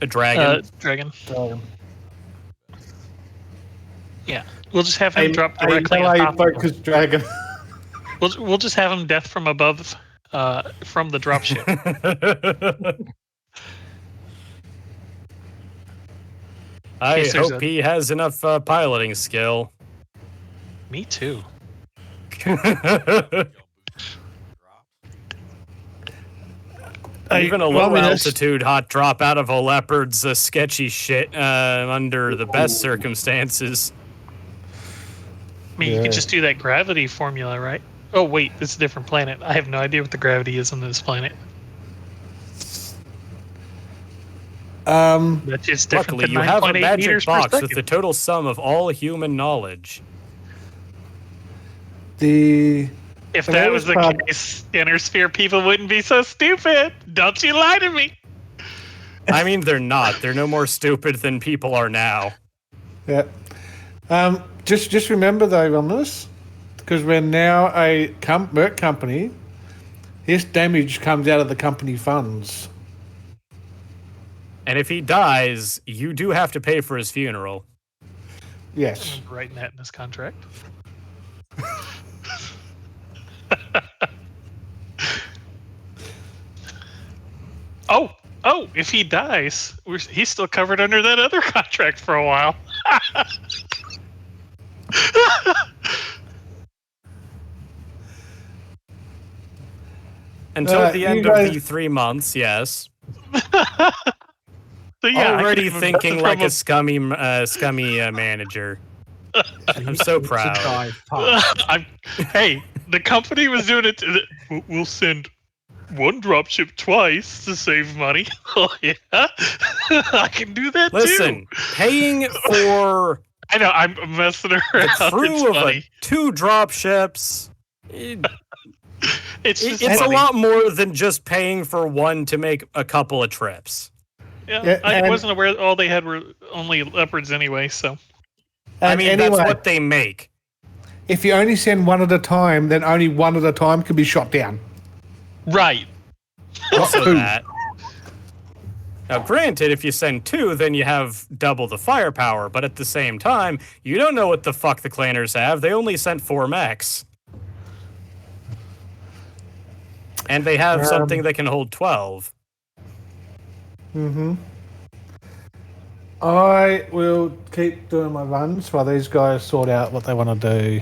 A dragon. Dragon. Um, Yeah, we'll just have him drop a directly on melee top. Of him. focused dragon. We'll just have him death from above, from the dropship. I case there's hope a- he has enough piloting skill. Me too. Even a Well, low I mean, that's- altitude hot drop out of a leopard's sketchy shit under the best circumstances. I mean, you Yeah. could just do that gravity formula, right? Oh wait, it's a different planet. I have no idea what the gravity is on this planet. That's just different Luckily, than you have a 9.8 magic meters per box with second. the total sum of all human knowledge. The If For that the was the most part- case, inner sphere people wouldn't be so stupid. Don't you lie to me. I mean, they're not. They're no more stupid than people are now. yeah. Just remember though on this, because we're now a Merc company. This damage comes out of the company funds. And if he dies, you do have to pay for his funeral. Yes. I'm writing that in this contract. Oh, if he dies, he's still covered under that other contract for a while. Until the you end guys- of the 3 months, yes. So yeah, I Already could even thinking mess like from a scummy manager. I'm so proud. Hey, the company was doing it. We'll send one dropship twice to save money. Oh yeah, I can do that Listen, too. paying for I know I'm messing around. the It's crew of funny. 2 drop ships. It's just It's a funny. lot more than just paying for one to make a couple of trips. Yeah, I and- wasn't aware all they had were only leopards anyway. So I mean, anyway, that's what they make. if you only send one at a time, then only one at a time can be shot down. right. Also two. that. Now, granted, if you send 2, then you have double the firepower, but at the same time, you don't know what the fuck the clanners have. They only sent 4 mechs. And they have something that can hold 12. I will keep doing my runs while these guys sort out what they want to do.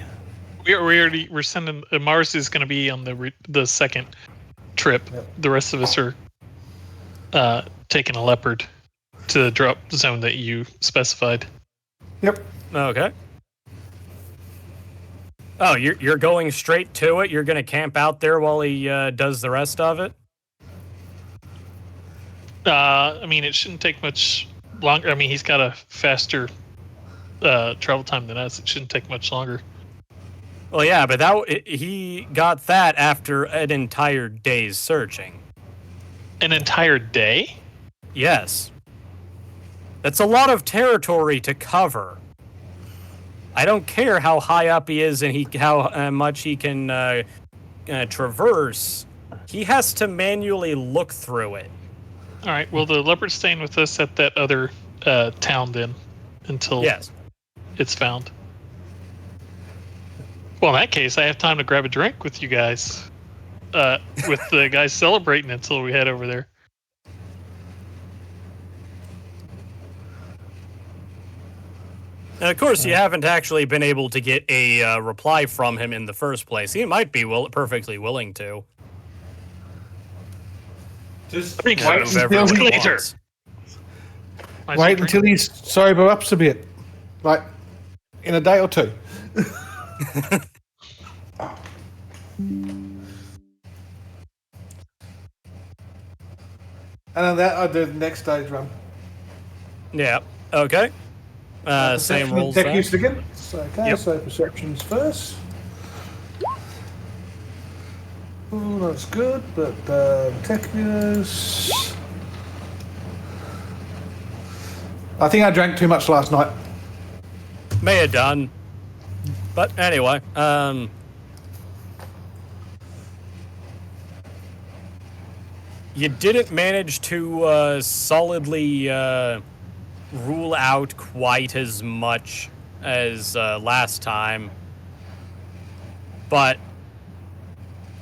We're sending Mars is going to be on the second trip. Yep. The rest of us are taking a leopard to the drop zone that you specified. Yep. Okay. Oh, you're going straight to it? You're going to camp out there while he does the rest of it? I mean, it shouldn't take much longer. I mean, he's got a faster travel time than us. It shouldn't take much longer. Well, yeah, but he got that after an entire day's searching. An entire day? Yes. That's a lot of territory to cover. I don't care how high up he is and how much he can traverse. He has to manually look through it. All right. Well, the leopard's staying with us at that other town then until it's found. Well, in that case, I have time to grab a drink with you guys. With the guys celebrating until we head over there. And of course, you haven't actually been able to get a reply from him in the first place. He might be perfectly willing to. Just Drink wait Whoever until he he, later. wants. wait until he sober ups a bit, like in a day or 2. And then that I do the next stage run. Yeah. Okay. Same Perception rules and tech then. use again. So, okay, Yep. so perceptions first. Oh, that's good, but tech use. I think I drank too much last night. May have done. But anyway, you didn't manage to solidly rule out quite as much as last time. But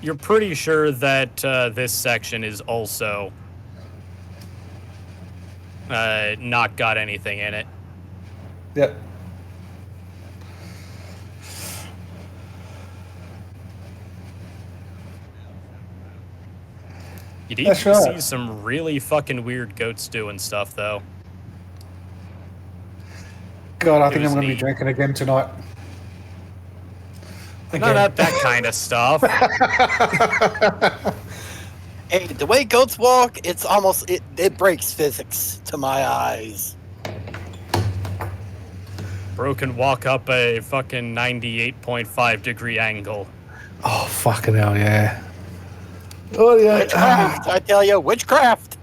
you're pretty sure that this section is also not got anything in it. Yep. You need That's to right. see some really fucking weird goats doing stuff, though. God, I It think was I'm going to be neat. drinking again tonight. No, not that kind of stuff. Hey, the way goats walk, it's almost it breaks physics to my eyes. Bro can walk up a fucking 98.5 degree angle. Oh, fucking hell, yeah. Oh, yeah. Witchcraft, I tell you, witchcraft.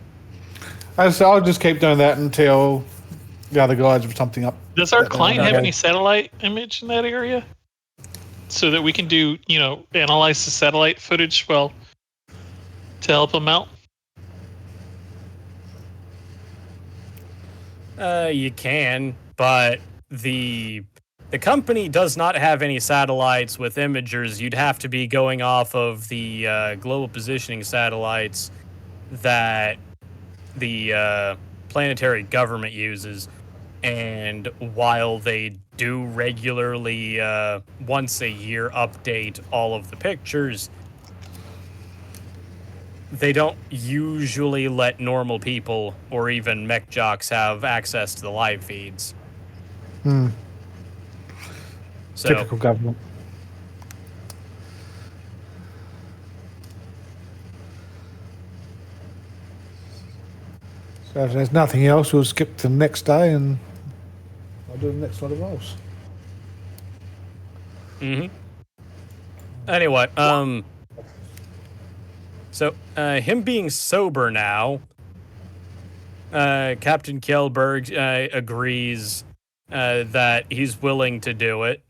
I'll just keep doing that until the other guys have something up. Does our client have Okay. any satellite image in that area? So that we can do, analyze the satellite footage to help them out? You can, but the company does not have any satellites with imagers. You'd have to be going off of the global positioning satellites that the planetary government uses. And while they do regularly, once a year, update all of the pictures, they don't usually let normal people or even mech jocks have access to the live feeds. So, Typical government. So if there's nothing else, we'll skip to the next day and I'll do the next lot of rolls. anyway, so him being sober now, Captain Kjellberg agrees that he's willing to do it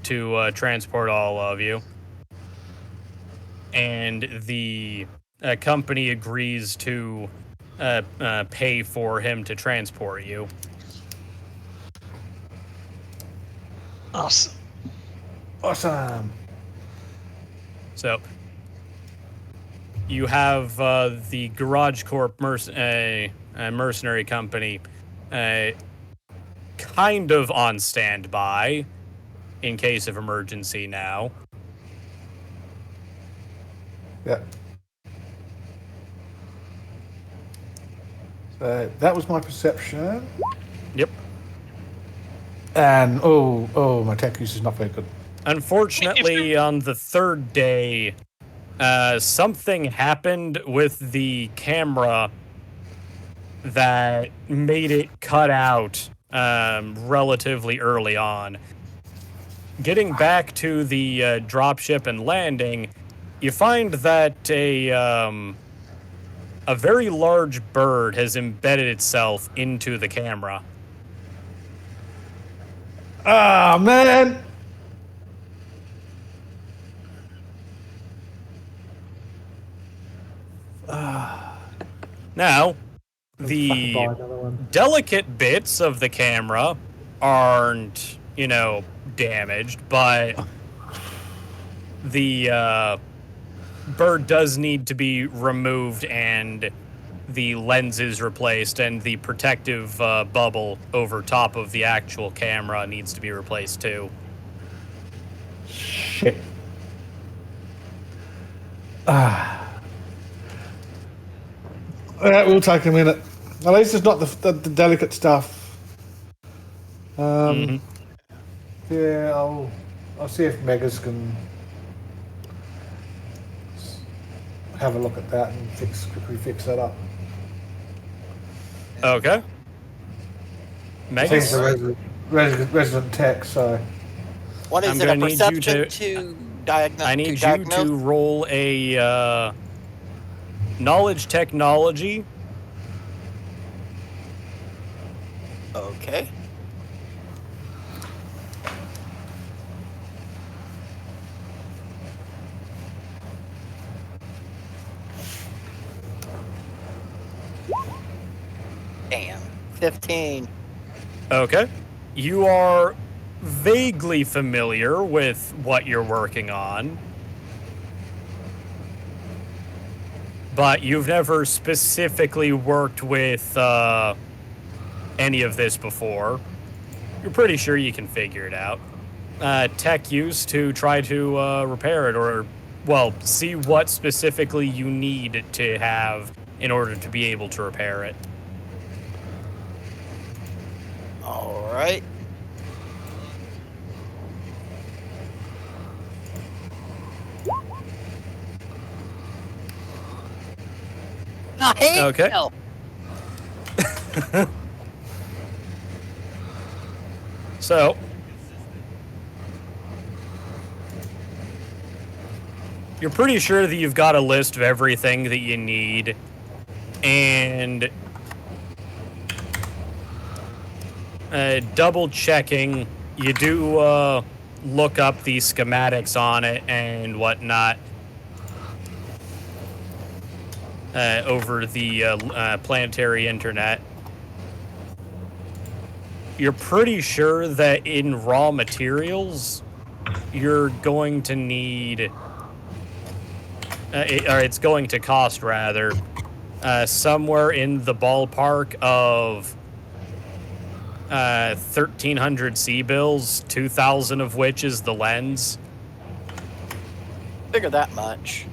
to transport all of you, and the company agrees to pay for him to transport you. Awesome. Awesome. So you have the Garage Corp mercenary company kind of on standby in case of emergency now. Yeah. So that was my perception. Yep. And my tech use is not very good. Unfortunately, on the third day, something happened with the camera that made it cut out relatively early on. Getting back to the dropship and landing, you find that a very large bird has embedded itself into the camera. Ah, man! Now, Fucking the buy another one. delicate bits of the camera aren't, damaged, but the bird does need to be removed and the lenses replaced, and the protective bubble over top of the actual camera needs to be replaced too. Shit. That will take a minute. At least it's not the delicate stuff. Yeah, I'll see if Megas can have a look at that and quickly fix that up. Okay. He's Megas, a resident tech, so What is I'm it? A gonna need you perception to diagnose? I need you to roll a knowledge technology. Okay. Damn. 15. Okay. You are vaguely familiar with what you're working on, but you've never specifically worked with any of this before. You're pretty sure you can figure it out. Tech use to try to repair it, or, well, see what specifically you need to have in order to be able to repair it. All right. Okay. Hell. So, you're pretty sure that you've got a list of everything that you need, and double checking, you do look up the schematics on it and whatnot over the planetary internet. You're pretty sure that in raw materials, you're going to need, or it's going to cost rather, somewhere in the ballpark of 1,300 C-bills, 2,000 of which is the lens. Figure that much.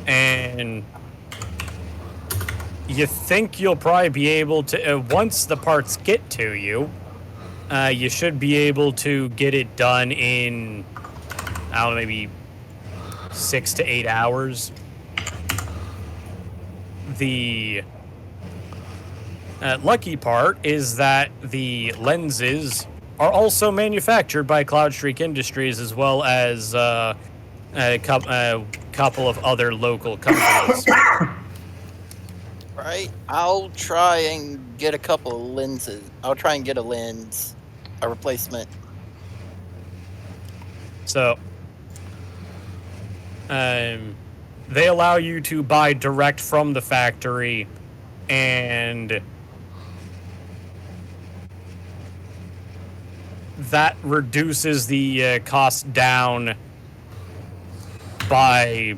And you think you'll probably be able to, once the parts get to you, you should be able to get it done in, I don't know, maybe 6 to 8 hours. The lucky part is that the lenses are also manufactured by CloudStreak Industries, as well as a couple of other local companies. Right. I'll try and get a couple of lenses. I'll try and get a lens, a replacement. So, they allow you to buy direct from the factory, and that reduces the cost down by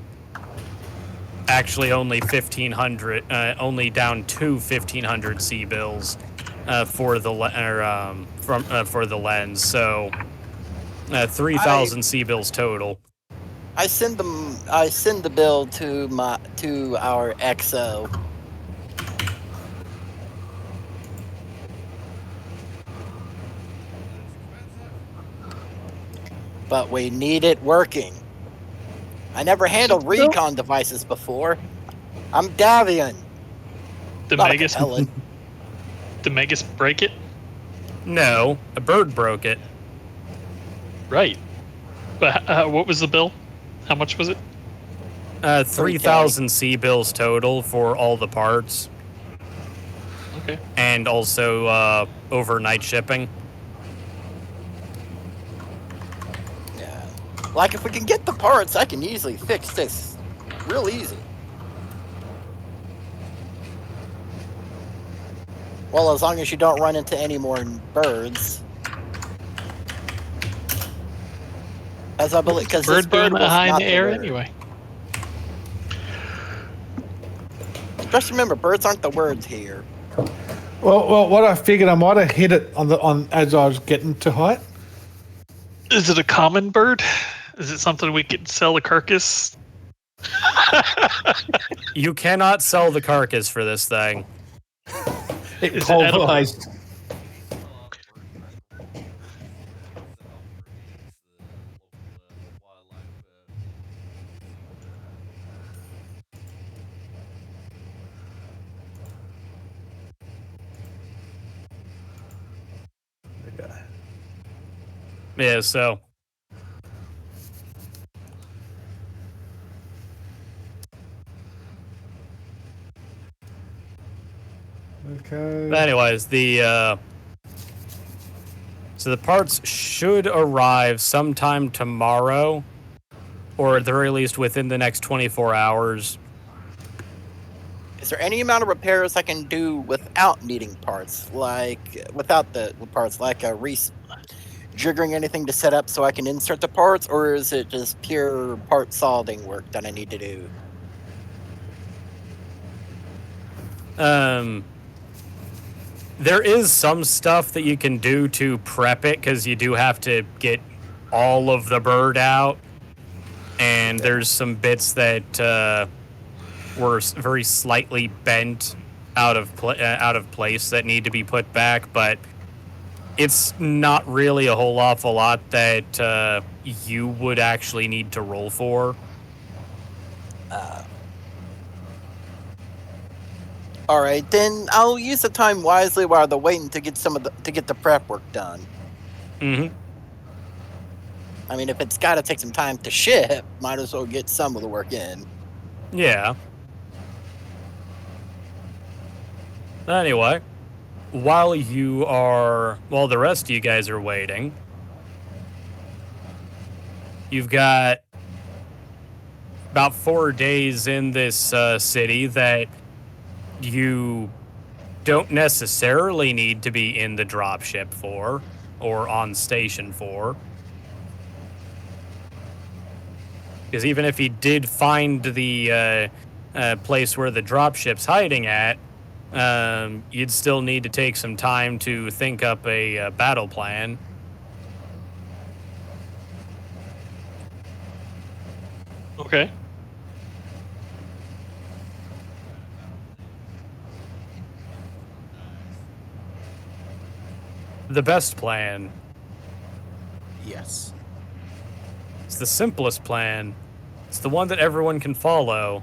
actually only 1,500, only down to 1,500 C bills for the for the lens. So 3,000 C bills total. I send the bill to our XO. But we need it working. I never handled recon devices before. I'm Davian. The Not a Magus, Capellan. the Magus break it? No, a bird broke it. Right. But what was the bill? How much was it? 3,000 C bills total for all the parts, Okay. and also overnight shipping. Yeah. Like, if we can get the parts, I can easily fix this. Real easy. Well, as long as you don't run into any more birds. As I believe, because this Bird doing bird that was high in not the air word. anyway. Just remember, birds aren't the words here. Well, what I figured I might have hit it on as I was getting to height. Is it a common bird? Is it something we could sell a carcass? You cannot sell the carcass for this thing. It Is it edible? pulverized. Yeah, so Okay. anyways, so the parts should arrive sometime tomorrow, or at the very least within the next 24 hours. Is there any amount of repairs I can do without needing parts? Like, without the parts, like jiggering anything to set up so I can insert the parts? Or is it just pure part solving work that I need to do? There is some stuff that you can do to prep it, because you do have to get all of the bird out, and there's some bits that were very slightly bent out of place that need to be put back, but it's not really a whole awful lot that you would actually need to roll for. All right, then I'll use the time wisely while they're waiting to get the prep work done. Mm-hmm. I mean, if it's got to take some time to ship, might as well get some of the work in. Yeah. Anyway, while the rest of you guys are waiting, you've got about 4 days in this city that you don't necessarily need to be in the dropship for, or on station for. Because even if he did find the place where the dropship's hiding at, you'd still need to take some time to think up a battle plan. Okay. the best plan. Yes. It's the simplest plan. It's the one that everyone can follow.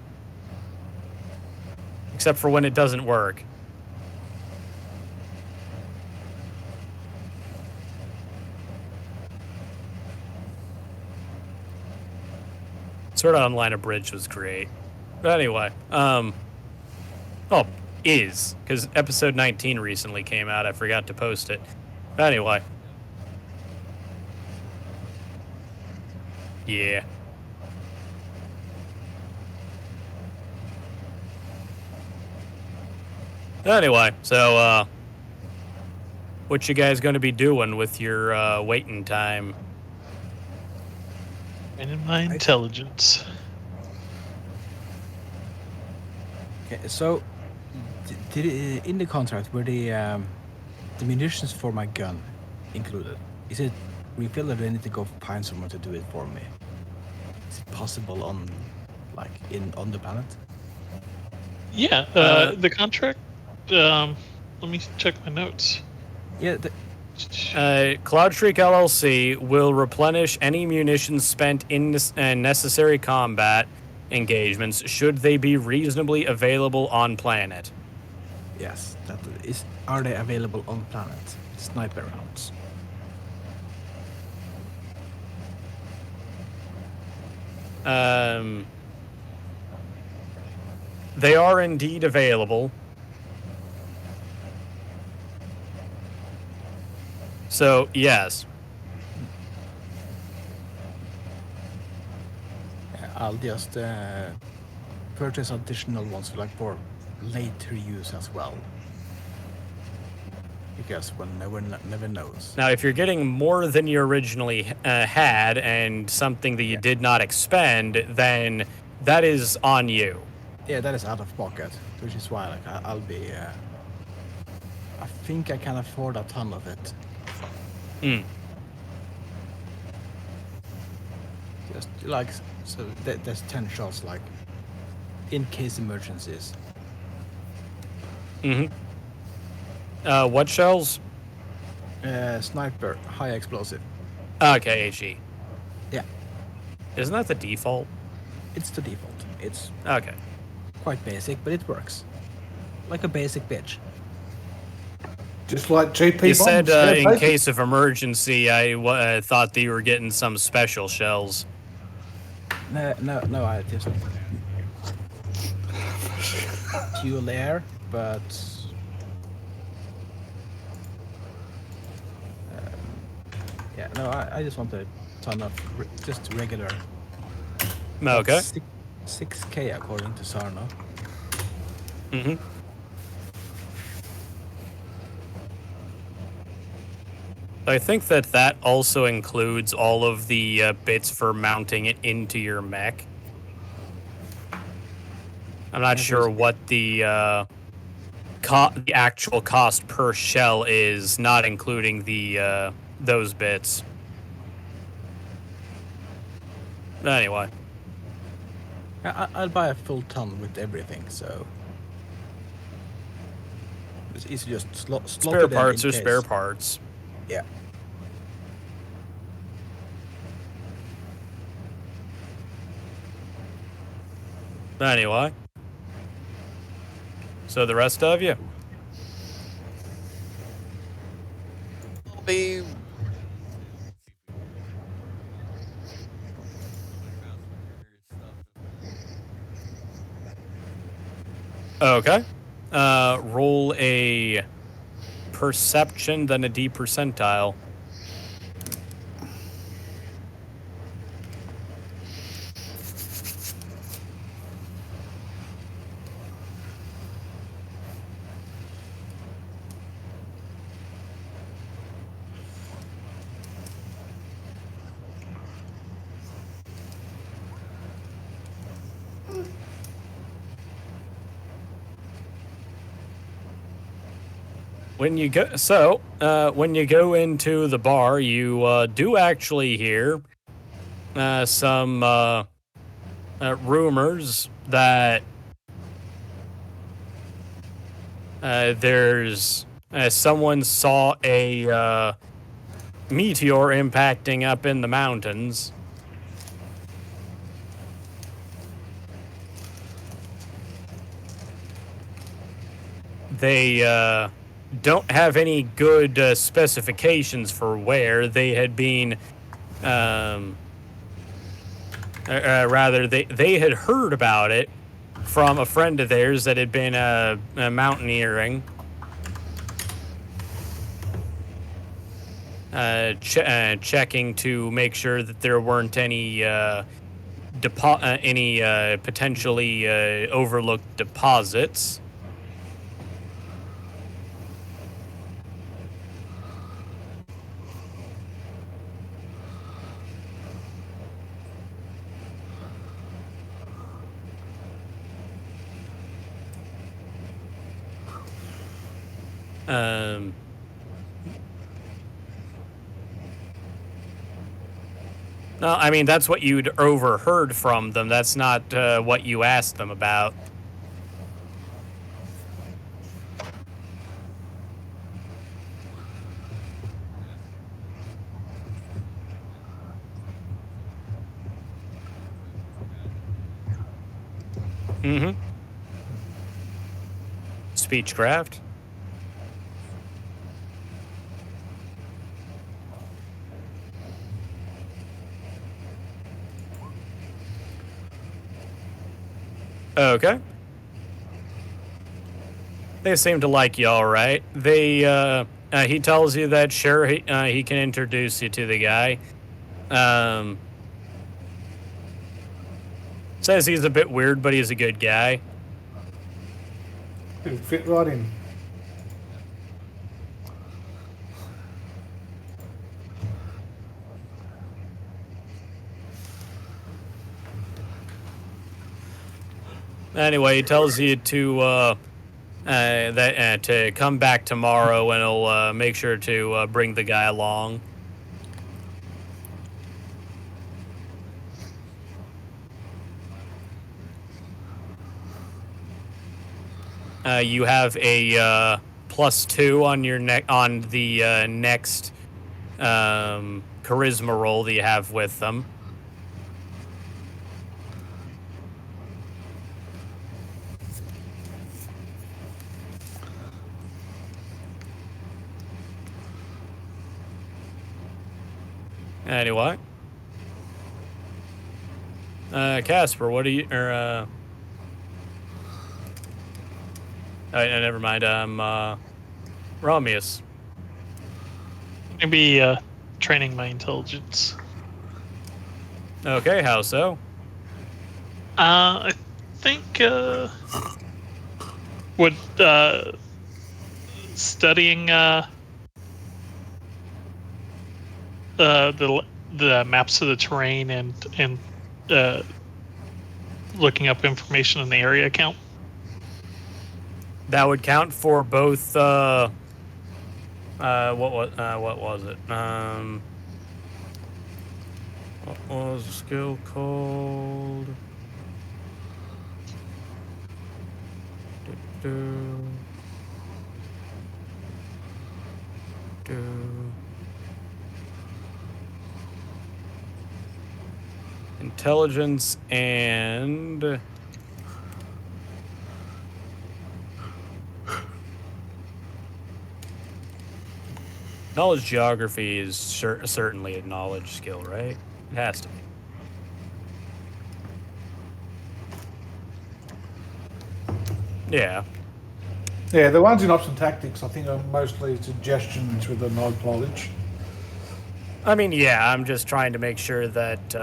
Except for when it doesn't work. Sword Art Online A Bridge was great. But anyway, because episode 19 recently came out. I forgot to post it. But anyway. Yeah. Anyway, so, what you guys gonna be doing with your, waiting time? And in my intelligence. Okay, so did in the contract were the munitions for my gun included? Is it refilled, or do I need to go find someone to do it for me? Is it possible on the planet? Yeah, the contract. Let me check my notes. Yeah. Cloud Shriek LLC will replenish any munitions spent in necessary combat engagements should they be reasonably available on planet. Yes, that is. Are they available on planet? Sniper rounds. They are indeed available. So, yes. I'll just purchase additional ones for later use as well. Because one never knows. Now, if you're getting more than you originally had and something that you did not expend, then that is on you. Yeah, that is out of pocket, which is why I'll be. I think I can afford a ton of it. Just so there's 10 shots in case emergencies. What shells? Sniper, high explosive. Okay, HE. Yeah. Isn't that the default? It's the default. It's okay. Quite basic, but it works. Like a basic bitch. Just like GP You bombs. said in basic. case of emergency, I thought that you were getting some special shells. No, I just fuel air, but yeah, no, I just want a ton of just regular. Okay. 6K according to Sarno. I think that also includes all of the bits for mounting it into your mech. I'm not sure what the actual cost per shell is, not including the those bits. Anyway. I'll buy a full ton with everything, so it's easy just slot Spare parts are spare parts. Yeah. Anyway. So the rest of you? I'll be Okay. Roll a perception, then a D percentile. When you go into the bar, you do actually hear some rumors that there's someone saw a meteor impacting up in the mountains. They don't have any good specifications for where they had been. Rather, they had heard about it from a friend of theirs that had been mountaineering. Checking to make sure that there weren't any potentially overlooked deposits. No, I mean, that's what you'd overheard from them. That's not what you asked them about. Mm-hmm. Speechcraft. Okay. They seem to like you all right. He tells you that sure, he can introduce you to the guy. Says he's a bit weird, but he's a good guy. It'll fit right in. Anyway, he tells you to to come back tomorrow, and he'll make sure to bring the guy along. You have a +2 on your next charisma roll that you have with them. Anyway, Casper, what do you? Never mind. Romius. Maybe training my intelligence. Okay, how so? I think would studying the maps of the terrain and looking up information in the area count. That would count for both. What was it? What was the skill called? Intelligence and knowledge geography is certainly a knowledge skill, right? It has to be. Yeah. Yeah, the ones in ops and tactics, I think, are mostly suggestions with the knowledge. I mean, yeah, I'm just trying to make sure that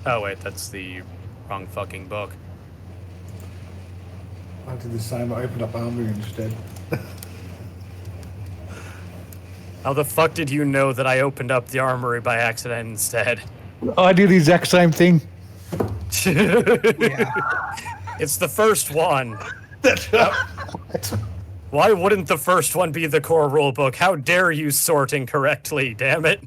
oh wait, that's the wrong fucking book. I did the same. I opened up Armory instead. How the fuck did you know that I opened up the armory by accident instead? I did the exact same thing. It's the first one. That's right. Why wouldn't the first one be the core rulebook? How dare you sort incorrectly, damn it.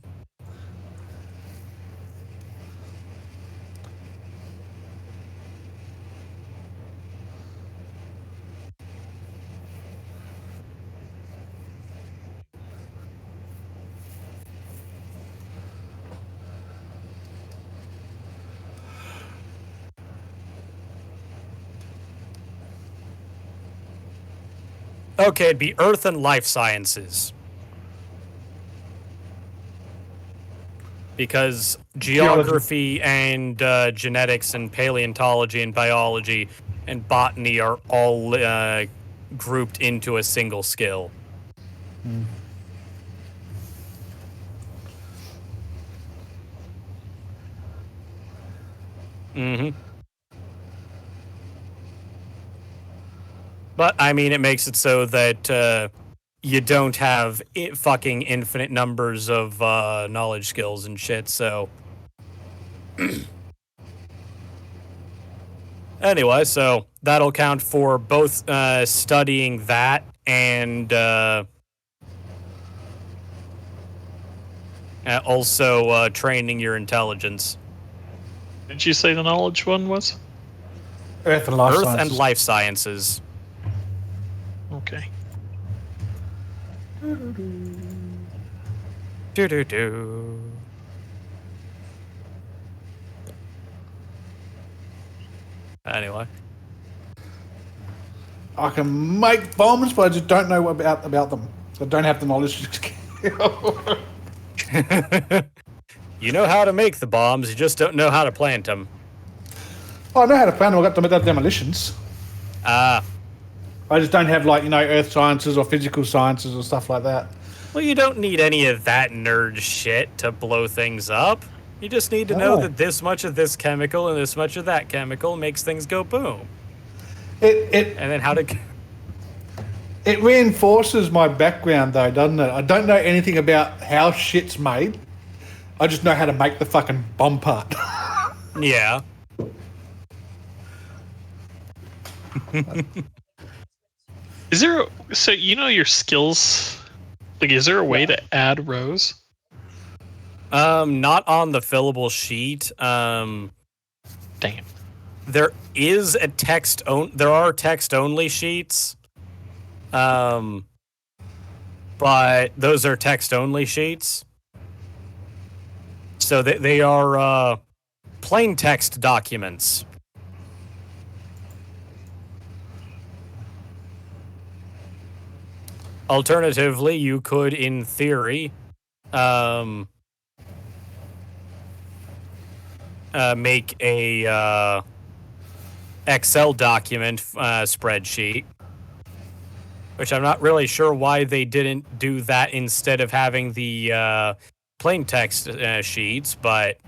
Okay, it'd be Earth and Life Sciences. Because geography and genetics and paleontology and biology and botany are all grouped into a single skill. Mm-hmm. But, I mean, it makes it so that you don't have fucking infinite numbers of knowledge skills and shit, so... Anyway, so that'll count for both studying that and also training your intelligence. Did you say the knowledge one was? Earth and life Earth sciences. and life sciences. Okay. Do-do-do. Anyway. I can make bombs, but I just don't know about them. I don't have the knowledge. You know how to make the bombs, you just don't know how to plant them. I know how to plan them. I got them without demolitions. Ah. I just don't have, like, you know, earth sciences or physical sciences or stuff like that. Well, you don't need any of that nerd shit to blow things up. You just need to know that this much of this chemical and this much of that chemical makes things go boom. And then how to... It reinforces my background, though, doesn't it? I don't know anything about how shit's made. I just know how to make the fucking bomb part. Yeah. Is there so you know your skills? Like, is there a way to add rows? Not on the fillable sheet. Damn. There is a there are text only sheets. But those are text only sheets. So they are plain text documents. Alternatively, you could, in theory, make a Excel document spreadsheet, which I'm not really sure why they didn't do that instead of having the plain text sheets, but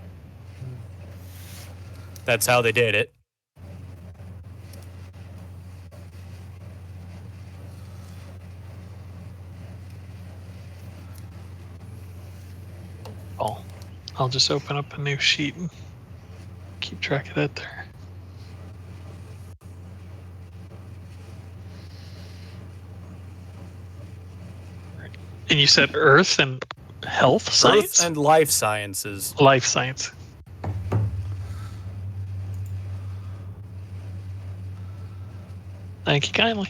that's how they did it. Oh, I'll just open up a new sheet and keep track of that there. And you said Earth and Health Science? Earth and Life Sciences. Life Science. Thank you kindly.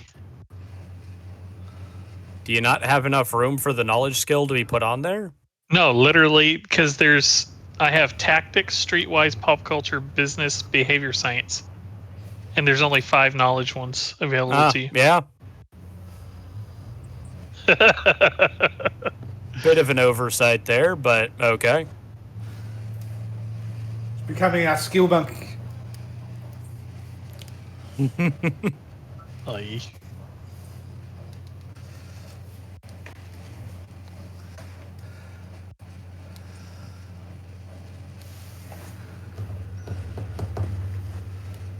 Do you not have enough room for the knowledge skill to be put on there? No, literally, because I have tactics, streetwise, pop culture, business, behavior science. And there's only 5 knowledge ones available to you. Yeah. Bit of an oversight there, but okay. It's becoming our skill bunk. Aye.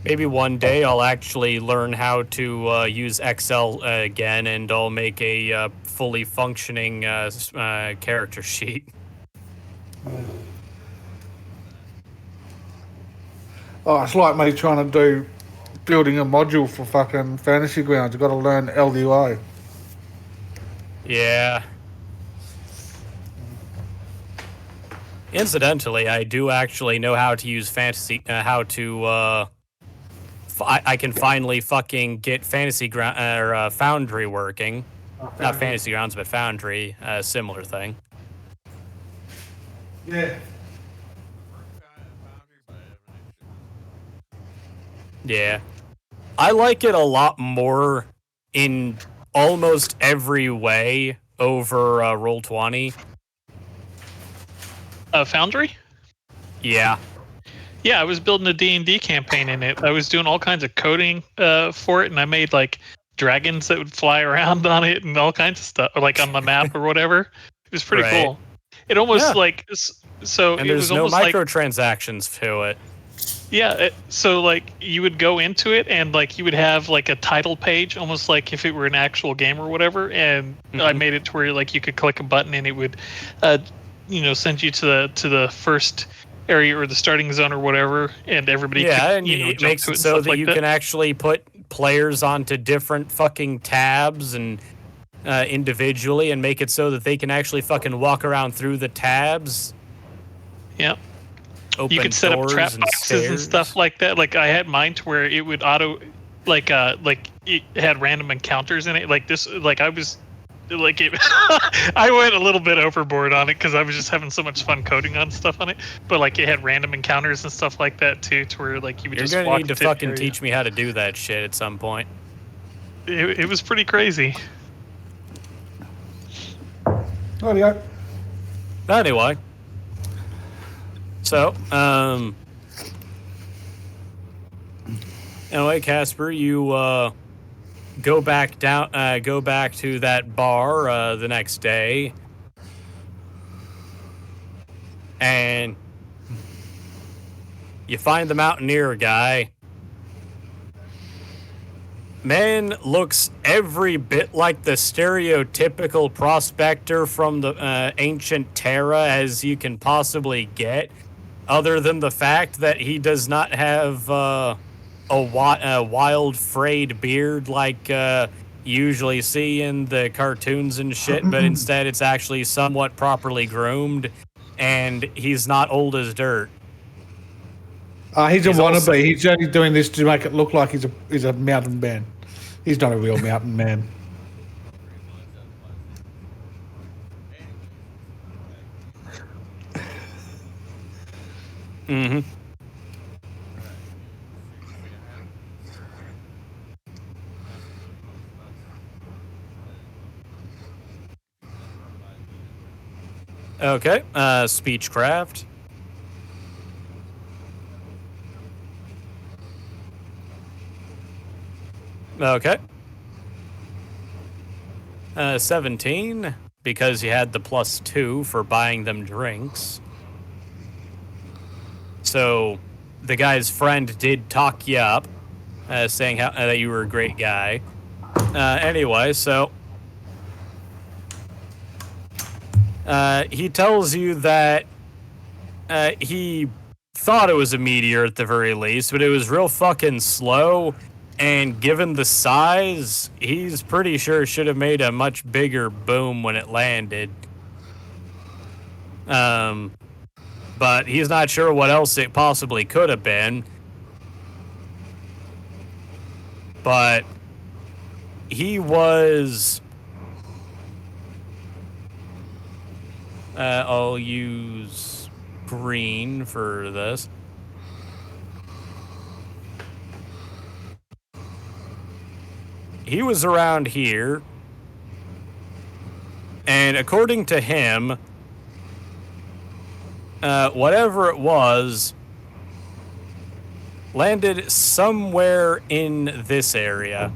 Maybe one day I'll actually learn how to use Excel again, and I'll make a fully functioning character sheet. Oh, it's like me trying to building a module for fucking Fantasy Grounds. You've got to learn LUI. Yeah. Incidentally, I do actually know how to use I can finally fucking get Foundry working. Not Fantasy Grounds, but Foundry, similar thing. Yeah. Yeah. I like it a lot more in almost every way over Roll20. Foundry? Yeah. Yeah, I was building a D&D campaign in it. I was doing all kinds of coding for it, and I made like dragons that would fly around on it and all kinds of stuff, or, like on the map or whatever. It was pretty Right. cool. It almost Yeah. like so. And It there's was no almost like microtransactions to it. yeah. So like you would go into it and like you would have like a title page, almost like if it were an actual game or whatever. And I made it to where like you could click a button and it would, send you to the first area or the starting zone or whatever, and everybody Yeah, could and jump it makes to it it and so stuff that like you that. can actually put players onto different fucking tabs and individually, and make it so that they can actually fucking walk around through the tabs. Yeah. Open You could set up doors trap and boxes and stuff stairs. like that. Like I had mine to where it would auto, like it had random encounters in it. Like this, like I was, like it. I went a little bit overboard on it because I was just having so much fun coding on stuff on it. But like it had random encounters and stuff like that too, to where like you would You're just gonna walk need to into an fucking area. teach me how to do that shit at some point. It was pretty crazy. Rightio. Anyway. So, anyway, Casper, you go back to that bar the next day, and you find the Mountaineer guy. Man looks every bit like the stereotypical prospector from the ancient Terra as you can possibly get, other than the fact that he does not have a wild frayed beard like you usually see in the cartoons and shit, but instead it's actually somewhat properly groomed, and he's not old as dirt. He's a He's wannabe. also- He's only doing this to make it look like he's a mountain man. He's not a real mountain man. Mm-hmm. Okay, speechcraft. Okay. 17, because you had the +2 for buying them drinks. So, the guy's friend did talk you up, saying that you were a great guy. Anyway, so he tells you that he thought it was a meteor at the very least, but it was real fucking slow. And given the size, he's pretty sure it should have made a much bigger boom when it landed. But he's not sure what else it possibly could have been. But he was... I'll use green for this. He was around here, and according to him, whatever it was, landed somewhere in this area.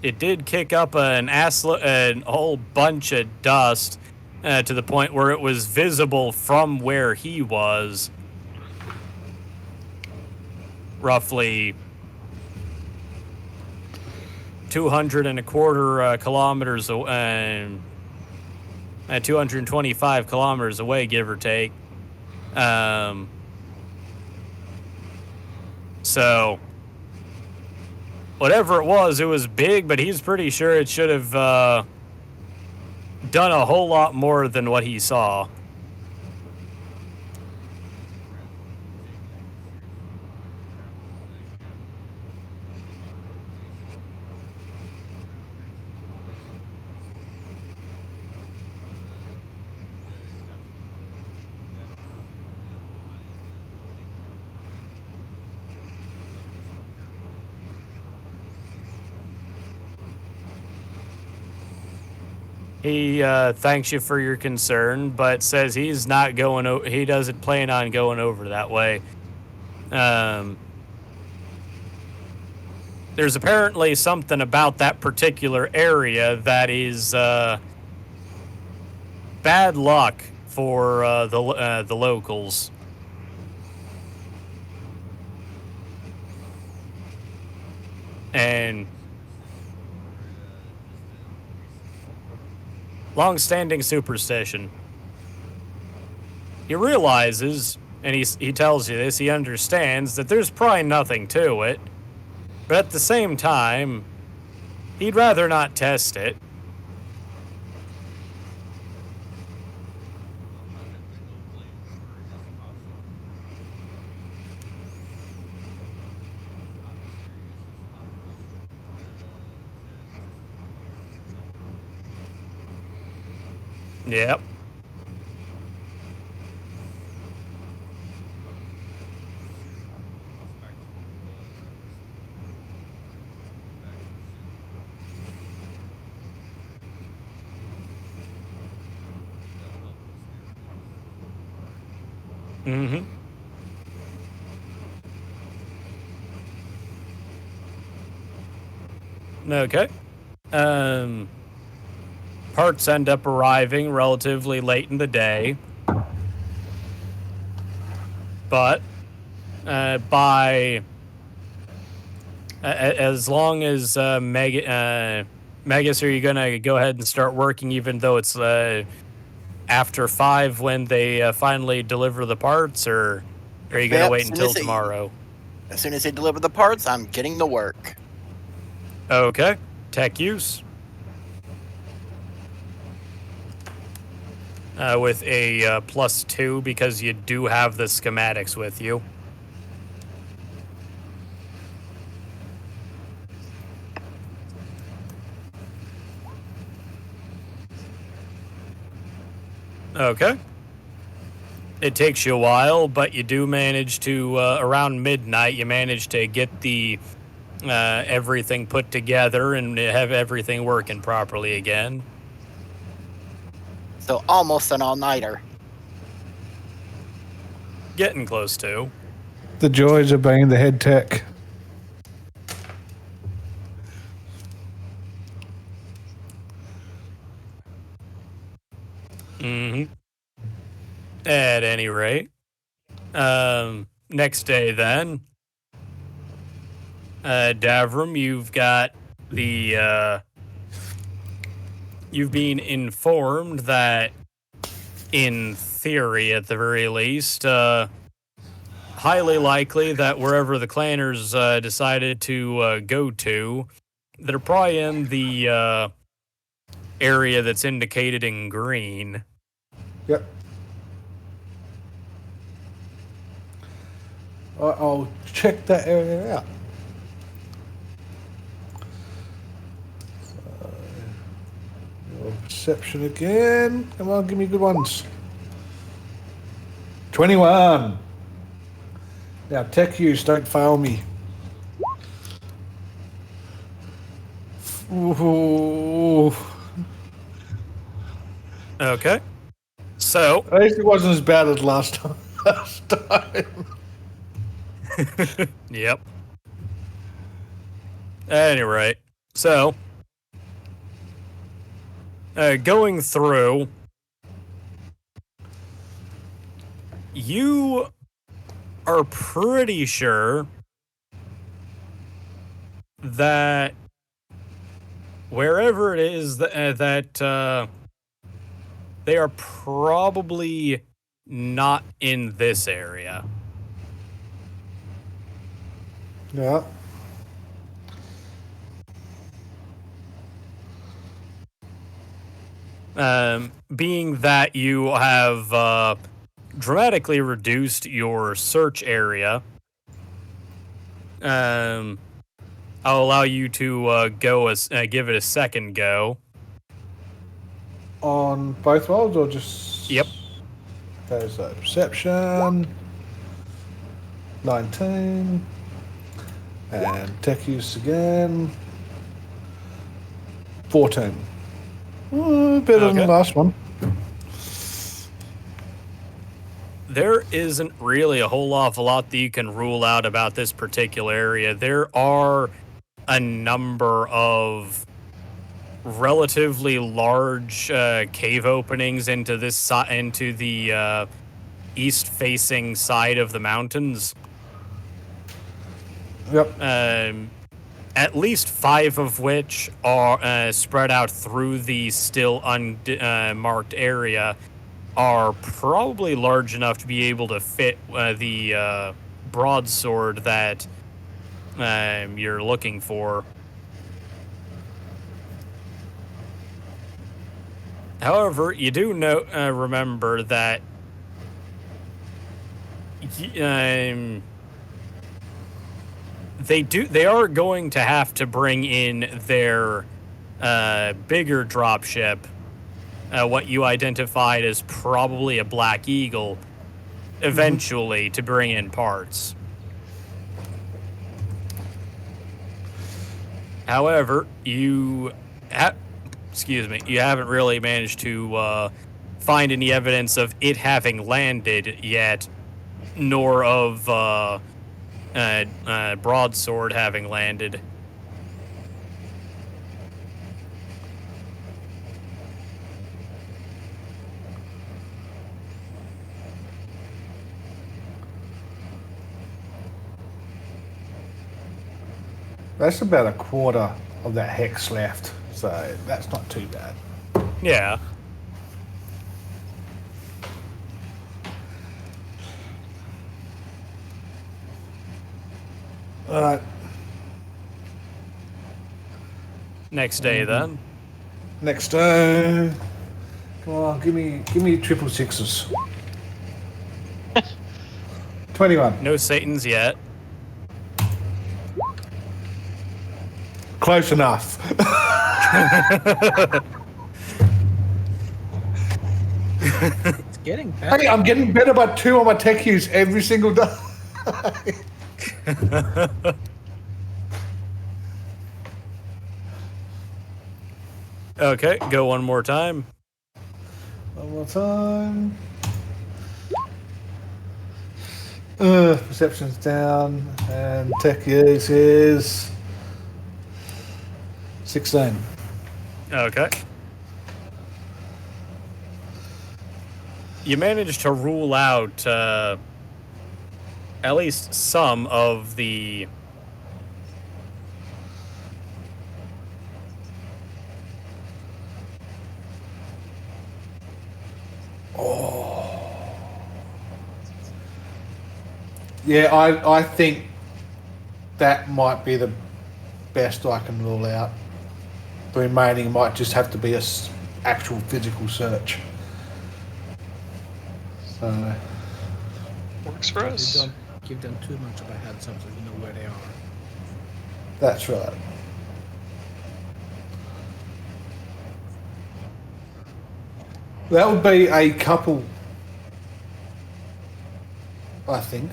It did kick up a whole bunch of dust to the point where it was visible from where he was. Roughly 225 kilometers away, 225 kilometers away, give or take. So, whatever it was big, but he's pretty sure it should have done a whole lot more than what he saw. He thanks you for your concern, but says he's not going. He doesn't plan on going over that way. There's apparently something about that particular area that is bad luck for the locals. And long-standing superstition. He realizes, and he tells you this, he understands that there's probably nothing to it, but at the same time, he'd rather not test it. Yep. Mm-hmm. Okay. Parts end up arriving relatively late in the day. But by as long as Megas, are you gonna go ahead and start working, even though it's after 5 when they finally deliver the parts, or are you gonna Yep, wait as soon until as they- tomorrow? As soon as they deliver the parts, I'm getting to work. Okay. Tech use. With a +2 because you do have the schematics with you. Okay. It takes you a while, but you do manage to, around midnight, you manage to get the everything put together and have everything working properly again. So almost an all-nighter. Getting close to. The joys of being the head tech. Mm-hmm. At any rate, next day then, Davram, you've got the you've been informed that, in theory, at the very least, highly likely that wherever the clanners decided to go to, they're probably in the area that's indicated in green. Yep. I'll check that area out. Your perception again. Come on, give me good ones. 21. Now, tech use, don't fail me. Ooh. Okay. So, At least it wasn't as bad as last time. yep. Anyway, so going through, you are pretty sure that wherever it is that they are probably not in this area. Yeah. Being that you have dramatically reduced your search area, I'll allow you to give it a second go. On both rolls or just... Yep. There's that perception. 19. And tech use again. 14. Better than the Okay. last one. There isn't really a whole awful lot that you can rule out about this particular area. There are a number of relatively large cave openings into into the east-facing side of the mountains. Yep. At least 5 of which are spread out through the still unmarked area, are probably large enough to be able to fit the broadsword that you're looking for. However, you do remember that they are going to have to bring in their bigger dropship, what you identified as probably a Black Eagle, eventually to bring in parts. However, you haven't really managed to find any evidence of it having landed yet, nor of broadsword having landed. That's about a quarter of that hex left, so that's not too bad. Yeah. Alright, Next day, then. next come on, give me triple sixes. 21. No Satans yet. Close enough. It's getting better. Hey, I'm getting better by 2 on my tech use every single day. Okay, go one more time. One more time. Perception's down, and tech use is 16. Okay. You managed to rule out at least some of the Yeah, I think that might be the best I can rule out. The remaining might just have to be a actual physical search. So, Works for us. You don't give them too much of a heads up so you know where they are. that's right. That would be a couple, I think.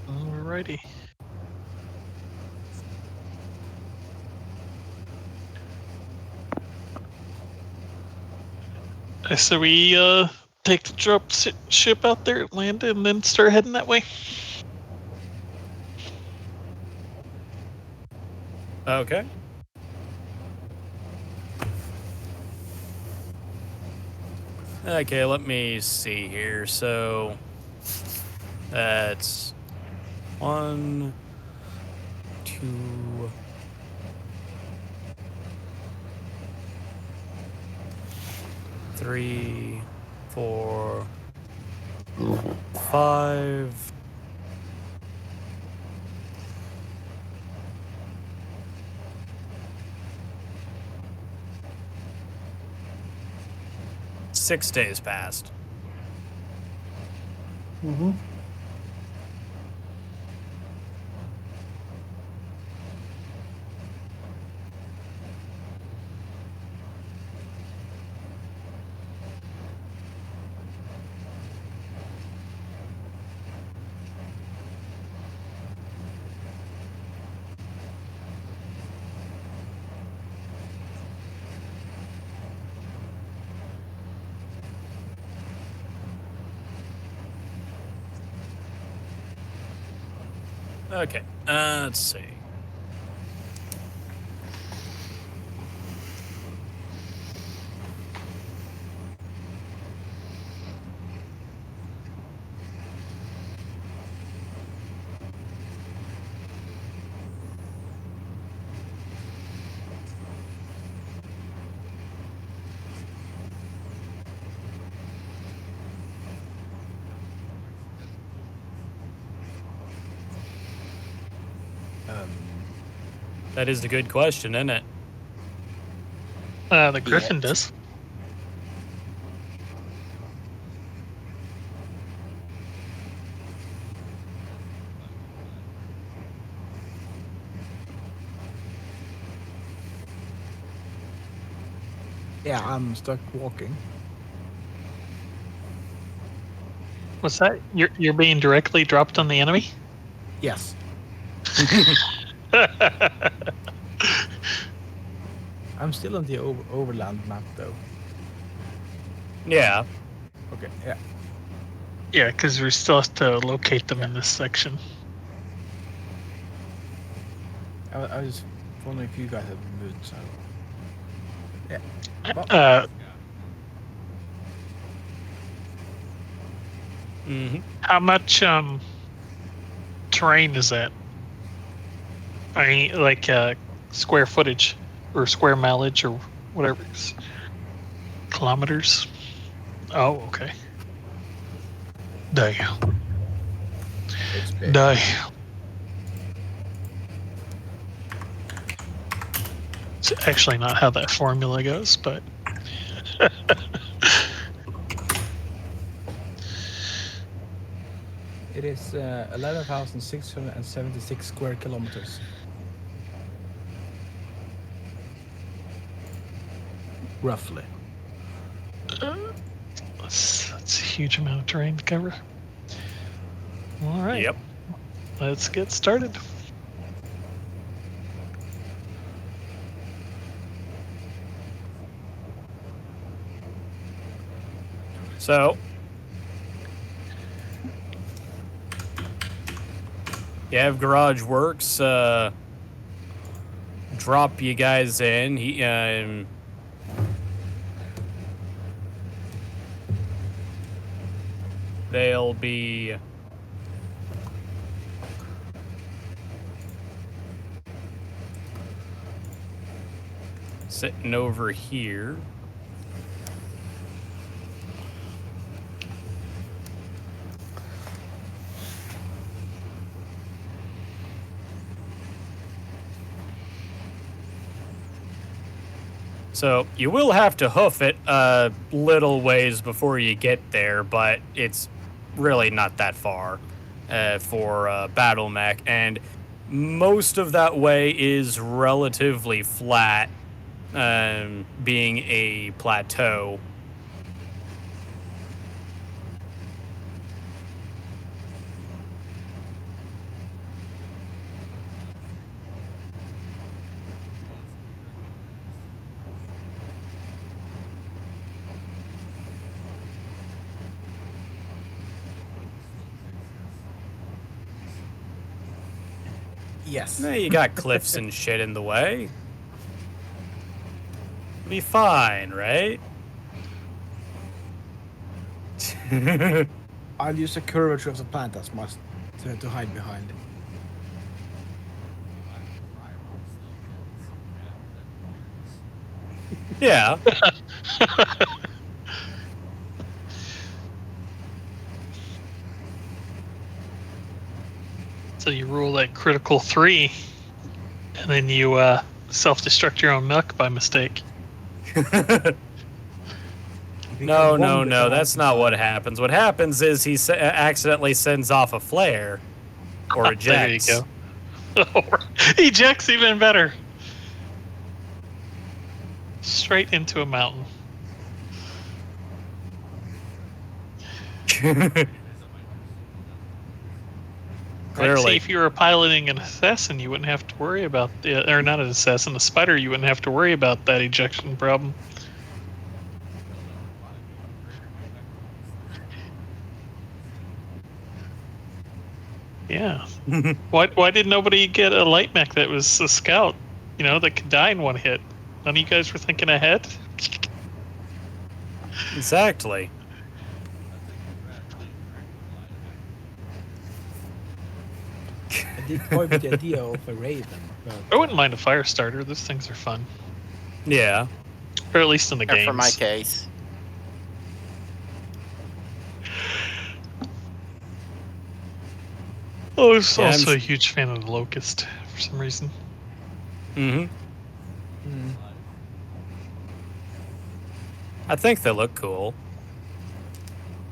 Alrighty. So we take the drop ship out there, land, and then start heading that way. Okay. Okay, let me see here. So that's 1, 2, 3, 4, 5. Six days passed. Mm-hmm. Okay, let's see. That is a good question, isn't it? The Griffin Yeah. does. Yeah, I'm stuck walking. What's that? You're being directly dropped on the enemy? Yes. I'm still on the overland map though. Yeah. Okay, yeah. Yeah, because we still have to locate them in this section. I was wondering if you guys had moved, so. Yeah. Well, Mm-hmm. How much terrain is that? I mean, like square footage or square mileage or whatever. Kilometers. Oh, okay. Damn. it's big. Damn. It's actually not how that formula goes, but It is 11,676 square kilometers. Roughly. that's a huge amount of terrain to cover. All right. Yep. Let's get started. So, you have Garage Works drop you guys in. They'll be sitting over here. So you will have to hoof it a little ways before you get there, but it's really not that far for Battle Mech, and most of that way is relatively flat, being a plateau. Yes. You got cliffs and shit in the way. Be fine, right? I'll use the curvature of the plant as much to hide behind. Yeah. So you roll that critical 3, and then you self-destruct your own milk by mistake. No. That's not what happens. What happens is he accidentally sends off a flare or ejects. There you go. Ejects even better. Straight into a mountain. Clearly. See, if you were piloting an assassin, you wouldn't have to worry about or not an assassin, a spider. You wouldn't have to worry about that ejection problem. Yeah, Yeah. Why did nobody get a light mech that was a scout? You know, that could die in one hit. None of you guys were thinking ahead. Exactly. I think the rat playing correctly. I did toy with the idea of a raven, but I wouldn't mind a fire starter. Those things are fun, Yeah. or at least in the games. For my case. I was Yeah, also I'm a huge fan of the Locust for some reason. Mm-hmm. I think they look cool.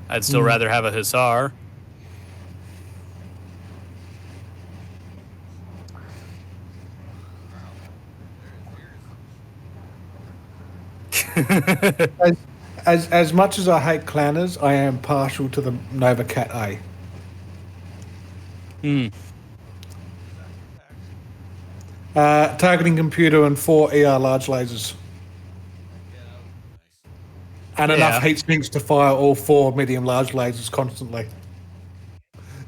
I'd still rather have a Hussar. As much as I hate clanners, I am partial to the Nova Cat A. Hmm. Targeting computer and 4 ER large lasers. And Yeah. enough heat sinks to fire all 4 medium large lasers constantly.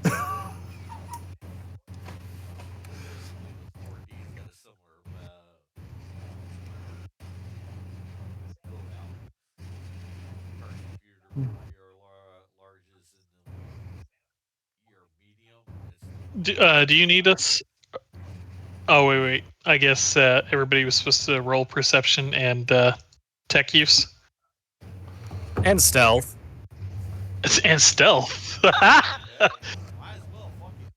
4D's got a similar loadout. Target computer for ER larges and ER medium. Do you need us? Oh wait. I guess everybody was supposed to roll perception and tech use And stealth. and stealth. Might as well. Fuck it.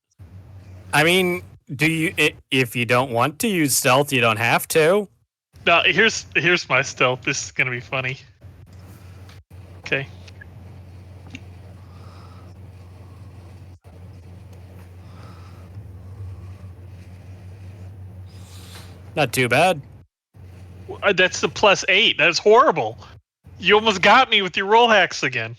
I mean, if you don't want to use stealth, you don't have to. Now here's my stealth. This is gonna be funny. Okay. Not too bad. That's the +8. That's horrible. You almost got me with your roll hacks again.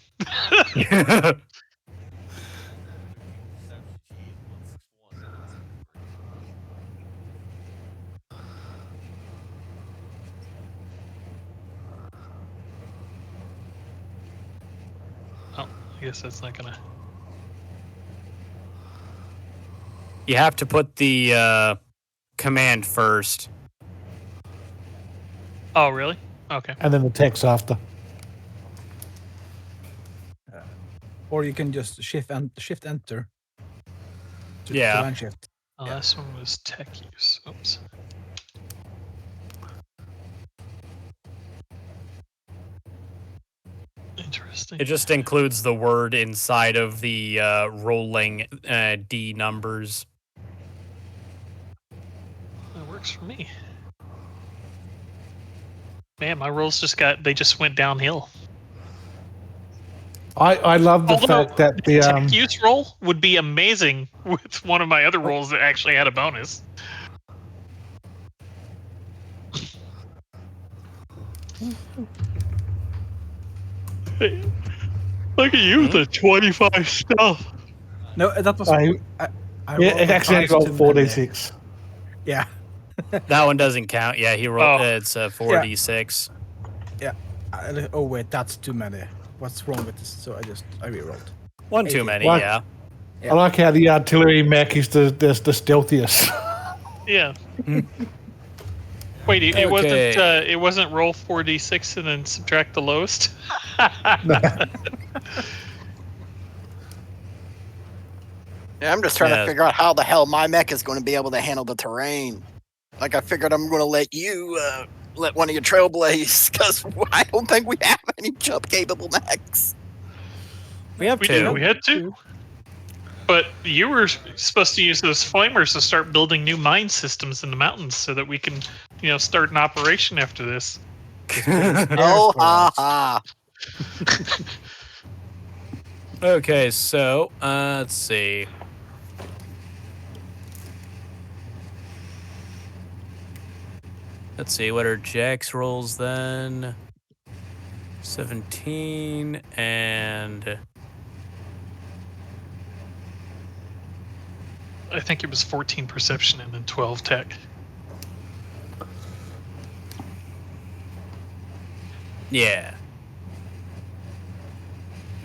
Oh, I guess that's not gonna. You have to put the command first. Oh, really? Okay. And then the text after. or you can just shift enter. Yeah. Command shift. Oh, last one was tech use. Oops. Interesting. It just includes the word inside of the rolling D numbers. That works for me. Man, my rolls just went downhill. I love the Although, fact that the tech use roll would be amazing with one of my other rolls that actually had a bonus. Hey, look at you with the 25 stealth. No, that was. I yeah, rolled it a actually five got to 4d6. Yeah. That one doesn't count. Yeah, he rolled. Oh. It's a 4d6. Yeah. Oh wait, that's too many. What's wrong with this? So I rerolled. One too 80. many. Like- Yeah. I like how the artillery mech is the stealthiest. Yeah. Wait, it Okay. wasn't roll 4d6 and then subtract the lowest. Yeah, I'm just trying Yeah. to figure out how the hell my mech is going to be able to handle the terrain. Like, I figured I'm going to let you let one of your trailblaze, because I don't think we have any jump-capable mechs. We have We two. did. We had two. But you were supposed to use those flamers to start building new mine systems in the mountains so that we can, start an operation after this. Oh, ha ha. Okay, so let's see. Let's see, what are Jack's rolls then? 17 and I think it was 14 perception and then 12 tech. yeah.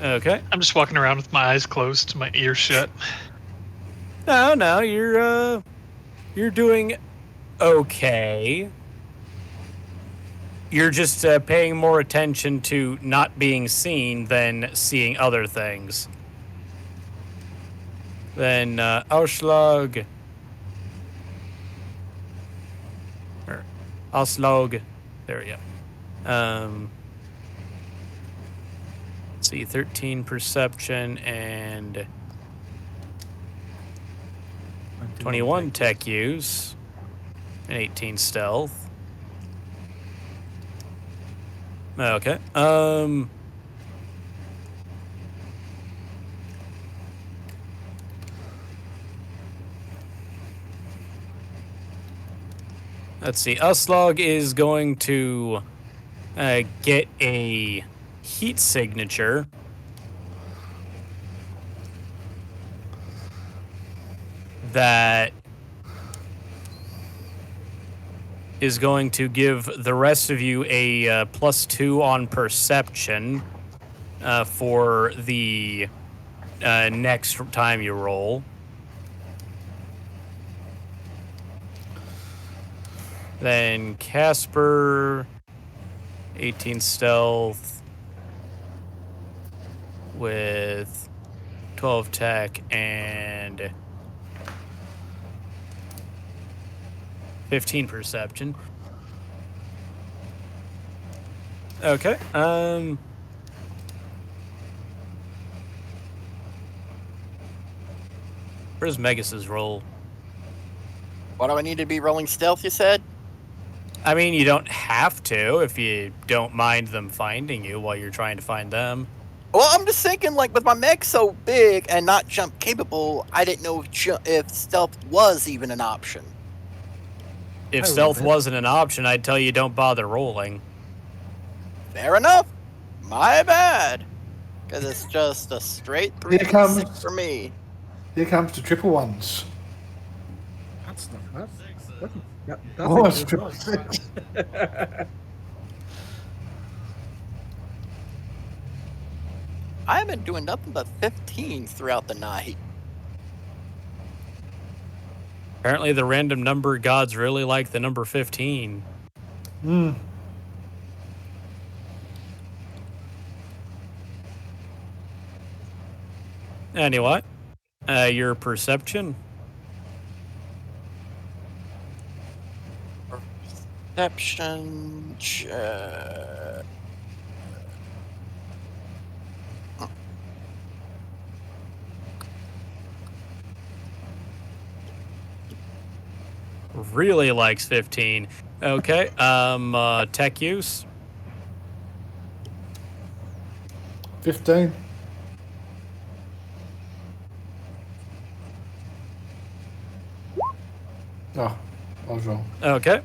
Okay. I'm just walking around with my eyes closed, my ears shut. No, you're doing okay. You're just paying more attention to not being seen than seeing other things. Then Auslag. Or Auslog. There we go. Let's see, 13 perception and 21 tech use and 18 stealth. Okay. Let's see. Uslog is going to get a heat signature. That is going to give the rest of you a +2 on perception for the next time you roll. Then Casper, 18 stealth with 12 tech and 15 perception. Okay. Where's Megus's roll? What do I need to be rolling stealth, you said? I mean, you don't have to if you don't mind them finding you while you're trying to find them. Well, I'm just thinking, like, with my mech so big and not jump capable, I didn't know if stealth was even an option. If stealth wasn't an option, I'd tell you don't bother rolling. Fair enough. My bad. Because it's just a straight 3d6 for me. Here comes the triple ones. That's not bad. Sixes. Oh, it's triple six. I've been doing nothing but 15 throughout the night. Apparently, the random number gods really like the number 15. Hmm. Anyway, your perception. Perception check. Really likes 15. Okay. Tech use. 15. Oh, I was wrong. Okay.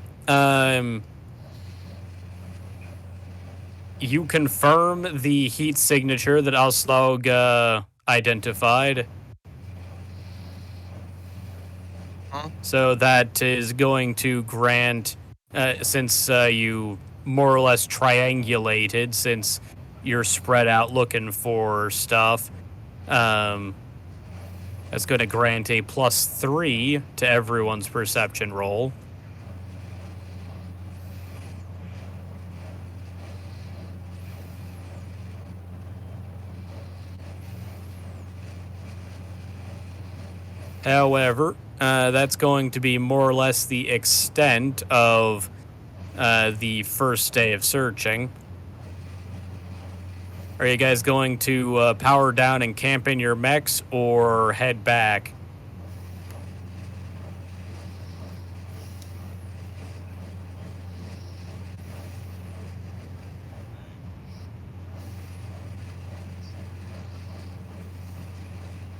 You confirm the heat signature that Auslog identified. So that is going to grant, since you more or less triangulated, since you're spread out looking for stuff, that's going to grant a +3 to everyone's perception roll. However, that's going to be more or less the extent of the first day of searching. Are you guys going to power down and camp in your mechs or head back?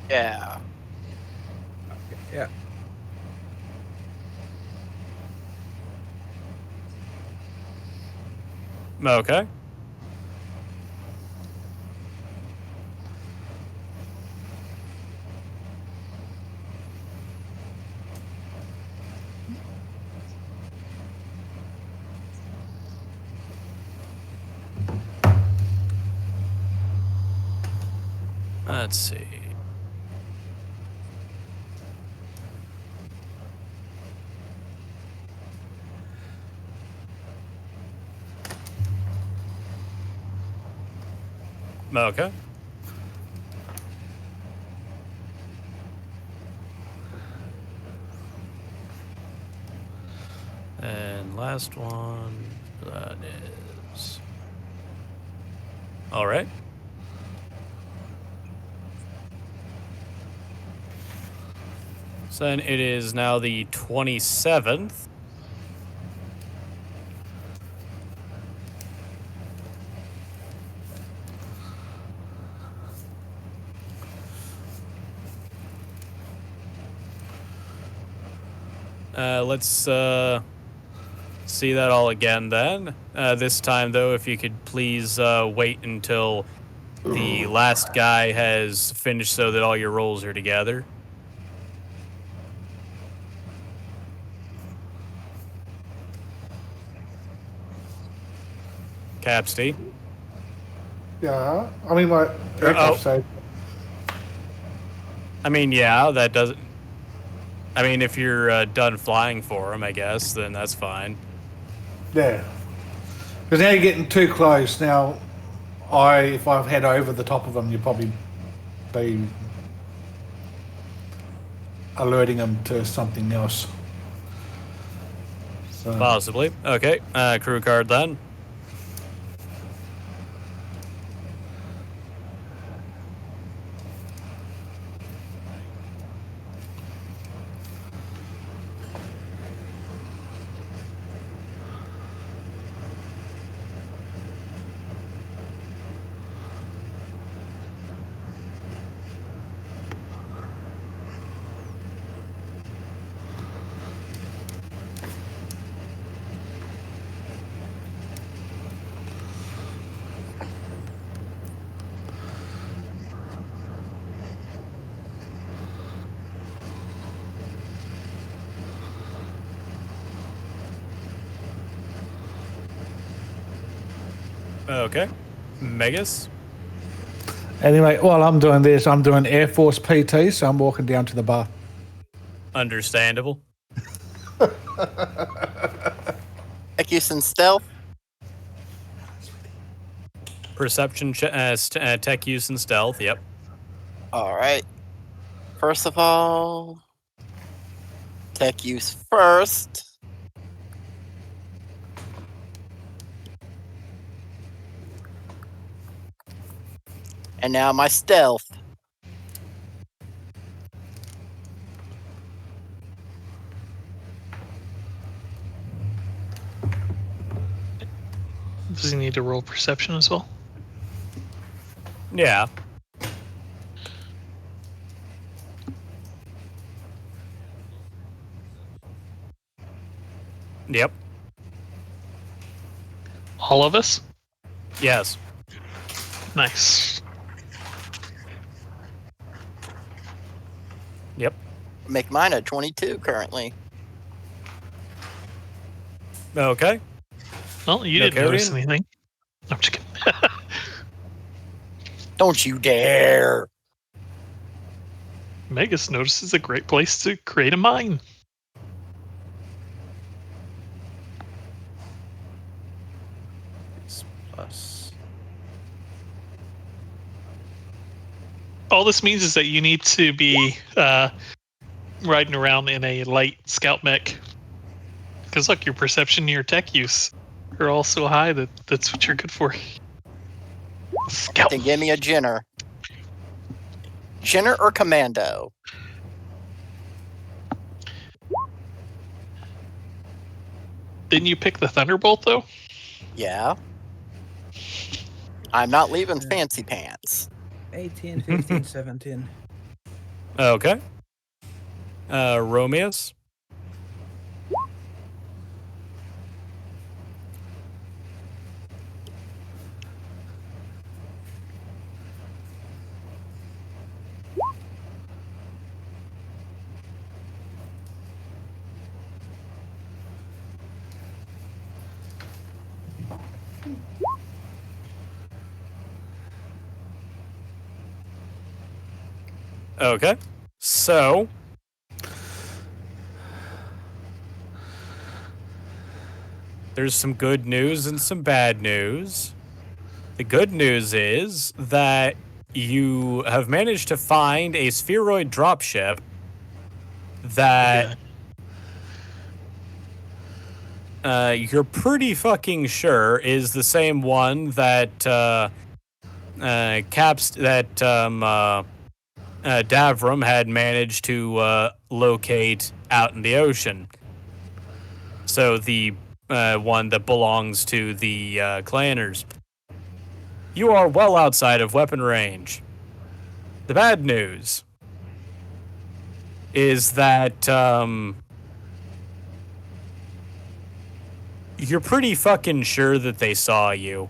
Yeah. Yeah. Okay. Let's see. Okay. And last one, that is... All right. So then it is now the 27th. Let's see that all again then. This time, though, if you could please wait until the last guy has finished so that all your rolls are together. Capsty. Yeah, I mean, my aircraft said. I mean, yeah, that doesn't... I mean, if you're done flying for him, I guess, then that's fine. Yeah. Because now you're getting too close. Now, if I head over the top of them, you'll probably be alerting them to something else. So, Possibly. Okay, crew card then. Okay. Megas? anyway, while I'm doing this, I'm doing Air Force PT, so I'm walking down to the bar. Understandable. Tech use and stealth. Perception, tech use, and stealth. Yep. All right. First of all, tech use first. And now my stealth. Does he need to roll perception as well? Yeah. Yep. All of us? Yes. Nice. Yep. Make mine a 22 currently. Okay. Well, you No didn't notice carrying? anything. I'm just kidding. Don't you dare. Megas notices a great place to create a mine. Plus. All this means is that you need to be riding around in a light scout mech. Because look, your perception and your tech use are all so high that that's what you're good for. Scout. Then give me a Jenner. Jenner or Commando? Didn't you pick the Thunderbolt though? Yeah. I'm not leaving fancy pants. 18, 15, 17. Okay. Romeus? Okay. So, there's some good news and some bad news. The good news is that you have managed to find a spheroid dropship that you're pretty fucking sure is the same one that Davram had managed to locate out in the ocean. So the one that belongs to the clanners. You are well outside of weapon range. The bad news is that you're pretty fucking sure that they saw you.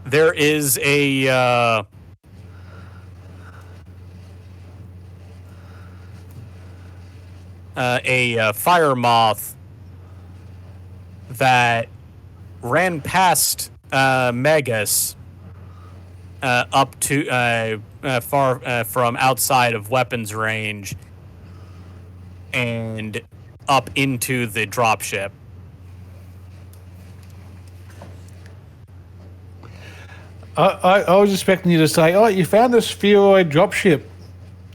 There is a fire moth that ran past Megas up to far from outside of weapons range and up into the dropship. I was expecting you to say, "Oh, you found the spheroid dropship.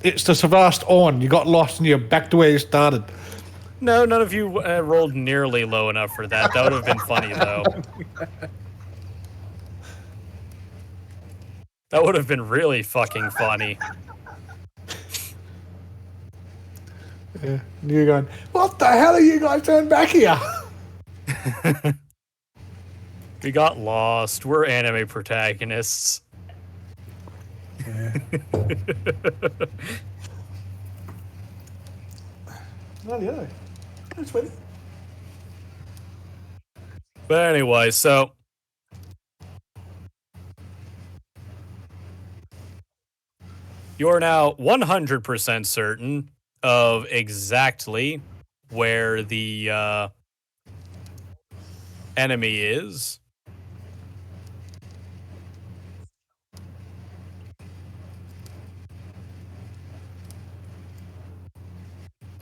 It's the Savast on. You got lost and you're back to where you started." No, none of you rolled nearly low enough for that. That would have been funny, though. That would have been really fucking funny. Yeah, and you're going, "What the hell are you guys doing back here?" We got lost. We're anime protagonists. Yeah. Oh, yeah. That's funny. But anyway, so you're now 100% certain of exactly where the enemy is.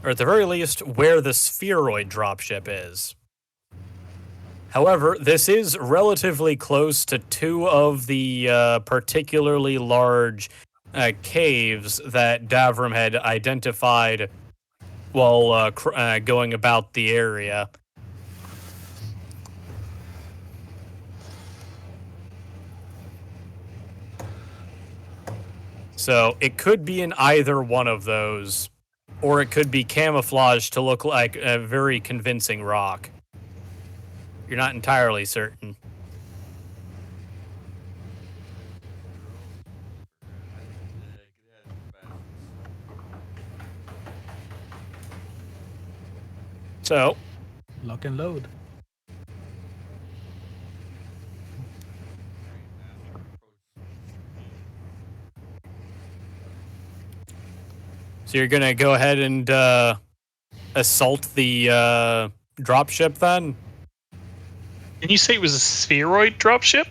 Or at the very least, where the spheroid dropship is. However, this is relatively close to two of the particularly large caves that Davram had identified while going about the area. So it could be in either one of those, or it could be camouflaged to look like a very convincing rock. You're not entirely certain. So, Lock and load. So you're gonna go ahead and assault the dropship then? Did you say it was a spheroid dropship?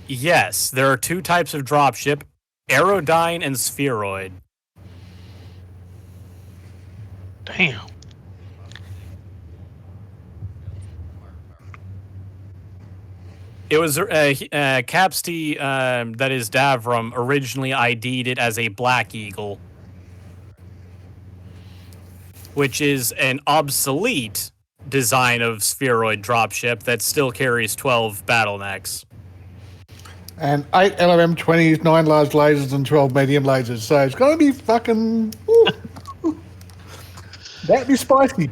Yes, there are two types of dropship, aerodyne and spheroid. Damn. It was Capsty, that is Davram, originally ID'd it as a Black Eagle, which is an obsolete design of spheroid dropship that still carries 12 battle necks. And 8 LRM-20s, 9 large lasers, and 12 medium lasers. So it's going to be fucking... That'd be spicy.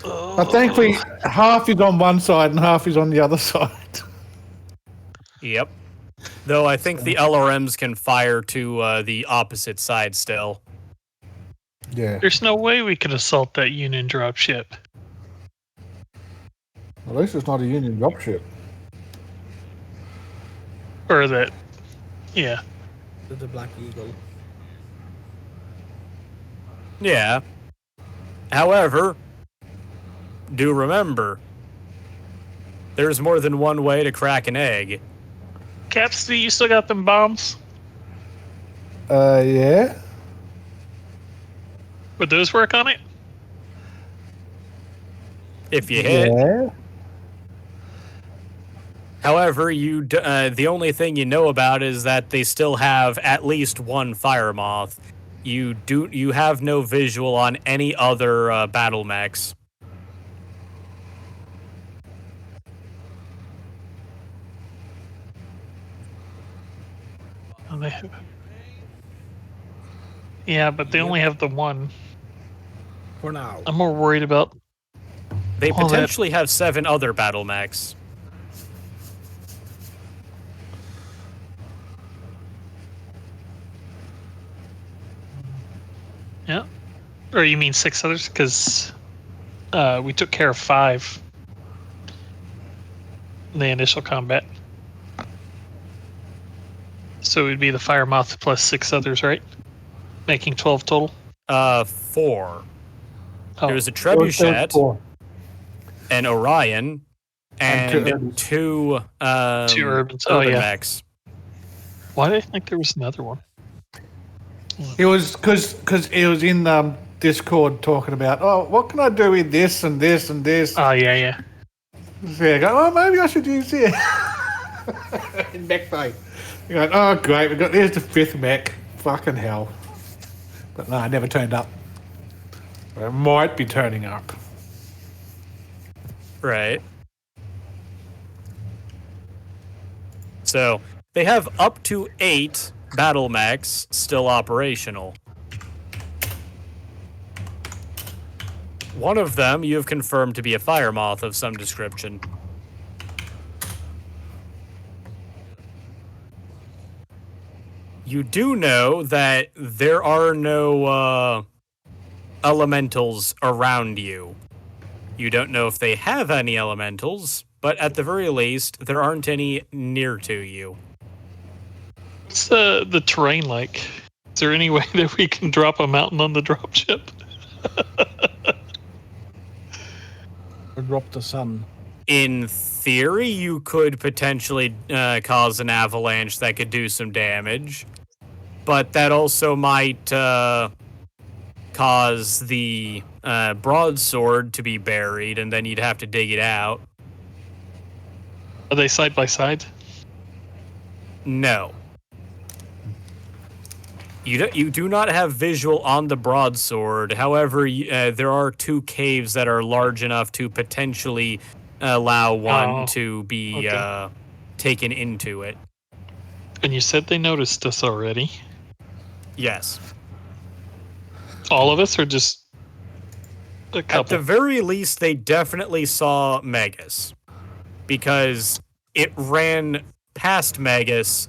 But thankfully, half is on one side and half is on the other side. Yep. Though I think the LRMs can fire to the opposite side still. Yeah. There's no way we could assault that Union dropship. At least it's not a Union dropship. Or that, yeah. The Black Eagle. Yeah. However, do remember, there's more than one way to crack an egg. Caps, you still got them bombs? Yeah. Would those work on it? if you hit. Yeah. However, the only thing you know about is that they still have at least one fire moth. You have no visual on any other battle mechs. Oh, yeah, but they only have the one. For now. I'm more worried about. They all that. potentially have 7 other battle mechs. Yeah. Or you mean 6 others? Because we took care of 5 in the initial combat. So it would be the fire moth plus 6 others, right? Making 12 total. 4. Oh, There was a There was trebuchet, 4. an Orion, And 2 and Urbans. 2 2 urbans. urban Oh yeah. mechs. Why did I think there was another one? It was because it was in Discord talking about, oh, what can I do with this and this and this? Oh yeah. So you go, oh, maybe I should use it. In mech bay. You're going, oh, great, here's the 5th mech. Fucking hell. But no, I never turned up. But it might be turning up. Right. So they have up to 8 battle mechs still operational. One of them you have confirmed to be a fire moth of some description. You do know that there are no elementals around you. You don't know if they have any elementals, but at the very least, there aren't any near to you. What's the terrain like? Is there any way that we can drop a mountain on the dropship? Or drop the sun. In theory, you could potentially cause an avalanche that could do some damage, but that also might cause the broadsword to be buried, and then you'd have to dig it out. Are they side by side? No. You do not have visual on the broadsword. However, there are 2 caves that are large enough to potentially allow one to be taken into it. And you said they noticed us already. Yes. All of us, or just a couple? At the very least, they definitely saw Megas, because it ran past Megas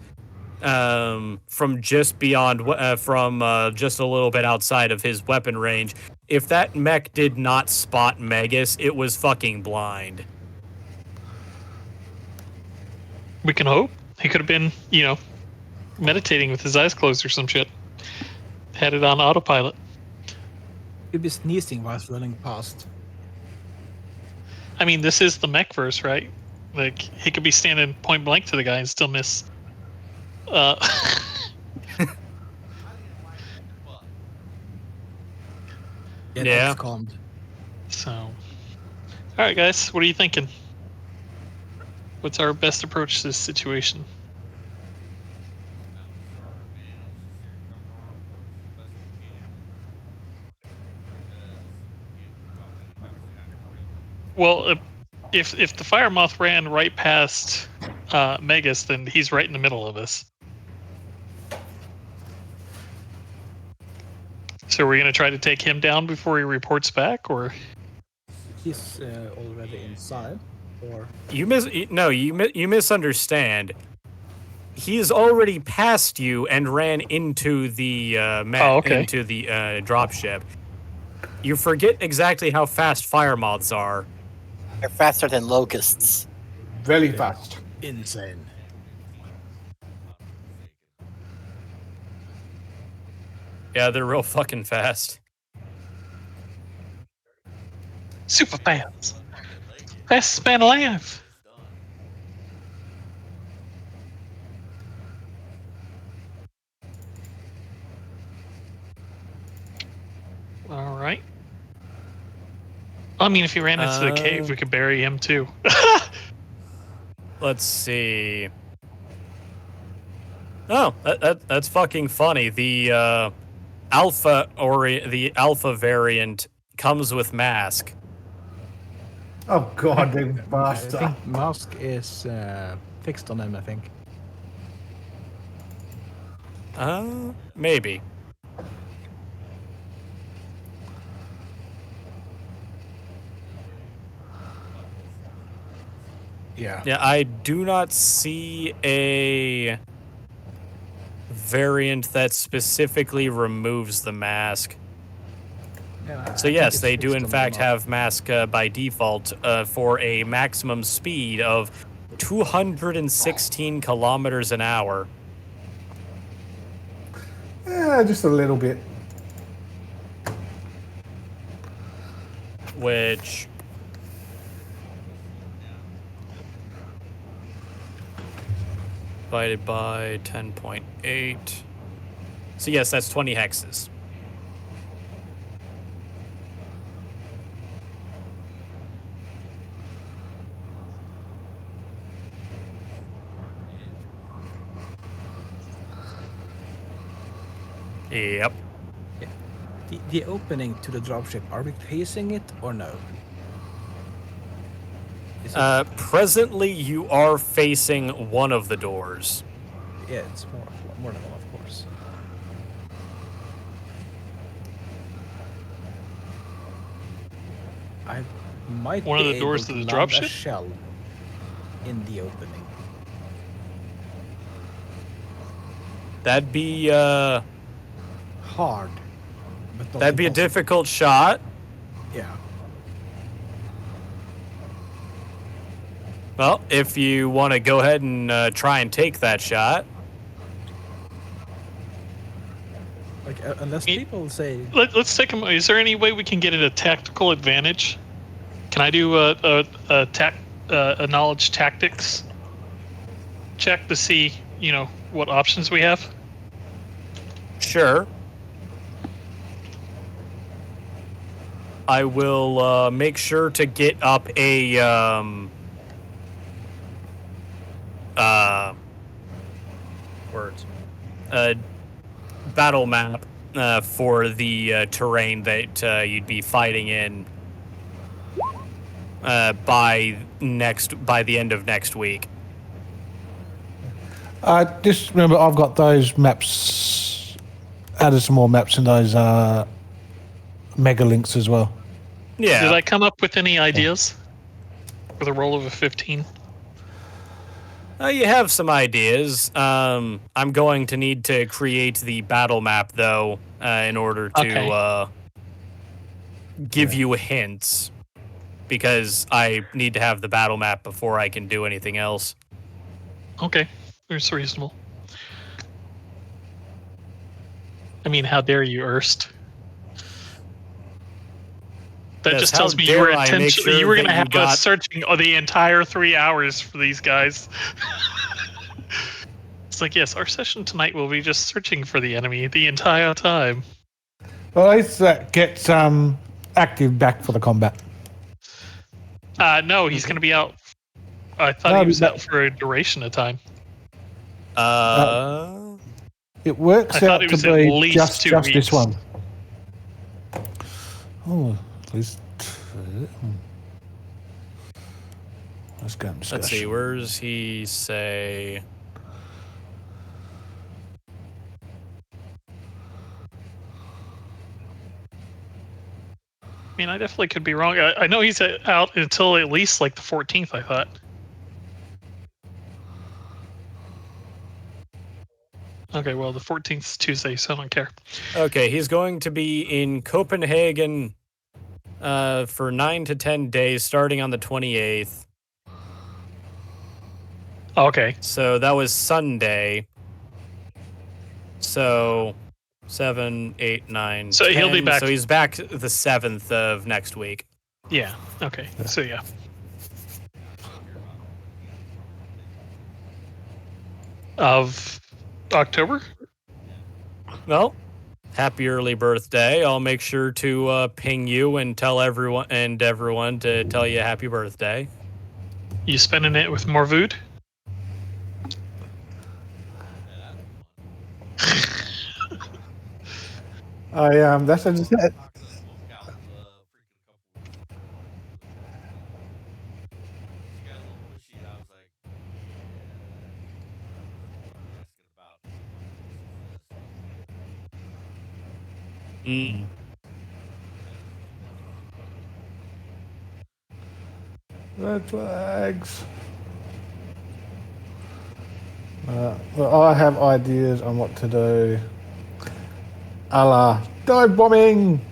from just beyond, from just a little bit outside of his weapon range. If that mech did not spot Megas, it was fucking blind. We can hope. He could have been, meditating with his eyes closed or some shit. Had it on autopilot. He'd be sneezing whilst running past. I mean, this is the mech verse, right? Like, he could be standing point blank to the guy and still miss. Yeah. Yeah. It's calmed. So, all right, guys, what are you thinking? What's our best approach to this situation? Well, if the fire moth ran right past Megas, then he's right in the middle of us. So we're gonna try to take him down before he reports back, or He's already inside. Or You misunderstand. He is already past you and ran into the into the dropship. You forget exactly how fast fire moths are. They're faster than locusts. Very fast. insane. Yeah, they're real fucking fast. super fast, fastest man alive. All right. I mean, if he ran into the cave, we could bury him too. Let's see. Oh, that's fucking funny. The alpha variant comes with mask. Oh god, you I bastard. think mask is fixed on them, I think. Maybe. Yeah. Yeah, I do not see a variant that specifically removes the mask. Yeah, So yes, they do in fact have mask by default for a maximum speed of 216 kilometers an hour. Yeah, just a little bit. Which divided by 10.8. So yes, that's 20 hexes. Yep. The opening to the dropship, are we facing it or no? Is it, Presently, you are facing one of the doors. yeah, it's more than one, of course. I might One of be the doors able to the land a dropship? shell in the opening. That'd be Hard, but not that'd be a impossible. difficult shot. Yeah. Well, if you want to go ahead and try and take that shot. Like unless people say Let's take him. Is there any way we can get it a tactical advantage? Can I do a knowledge tactics check to see, what options we have? Sure. I will make sure to get up a words battle map for the terrain that you'd be fighting in by the end of next week. Just remember, I've got those maps. Added some more maps in those mega links as well. Yeah. Did I come up with any ideas for the roll of a 15? You have some ideas. I'm going to need to create the battle map, though, in order to give you hints, because I need to have the battle map before I can do anything else. Okay, it's reasonable. I mean, how dare you, Erst? That Yes, just how tells me you dare were I make intentionally sure you were going to that you have got- us searching the entire 3 hours for these guys. It's like, yes, our session tonight will be just searching for the enemy the entire time. Well, at least that gets active back for the combat. No, he's going to be out. I thought No, he was but- out for a duration of time. It works I thought out it to was at be least just 2 this weeks. one. Oh, at least. Let's go and discuss. Let's see, where's he say? I mean, I definitely could be wrong. I know he's out until at least like the 14th, I thought. Okay, well, the 14th is Tuesday, so I don't care. Okay, he's going to be in Copenhagen for 9 to 10 days, starting on the 28th. Okay. So that was Sunday. So 7, 8, 9. So 10. he'll be back. So he's back the 7th of next week. Yeah. Okay. So yeah. Of October? Well, Happy early birthday. I'll make sure to ping you and tell everyone to tell you happy birthday. You spending it with more food? That's a, Talking to smoke out freaking couple weeks ago. She got a little pushy, and I was like, yeah, asking about Mm. red flags. Well, I have ideas on what to do. A la dive bombing.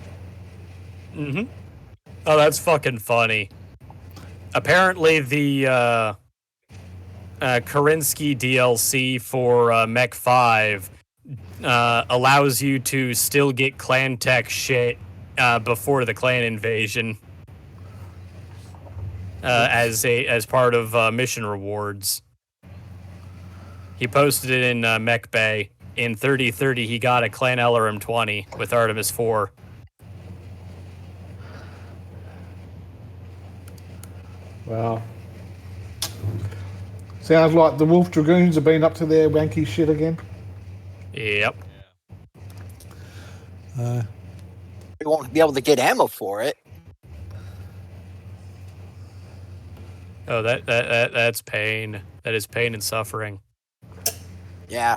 Mm-hmm. Oh, that's fucking funny. Apparently, the Karinsky DLC for Mech 5 allows you to still get clan tech shit before the clan invasion as part of mission rewards. He posted it in Mech Bay. In 3030, he got a clan LRM 20 with Artemis 4. Well, sounds like the Wolf Dragoons have been up to their wanky shit again. Yep. We won't be able to get ammo for it. Oh, that's pain. That is pain and suffering. Yeah.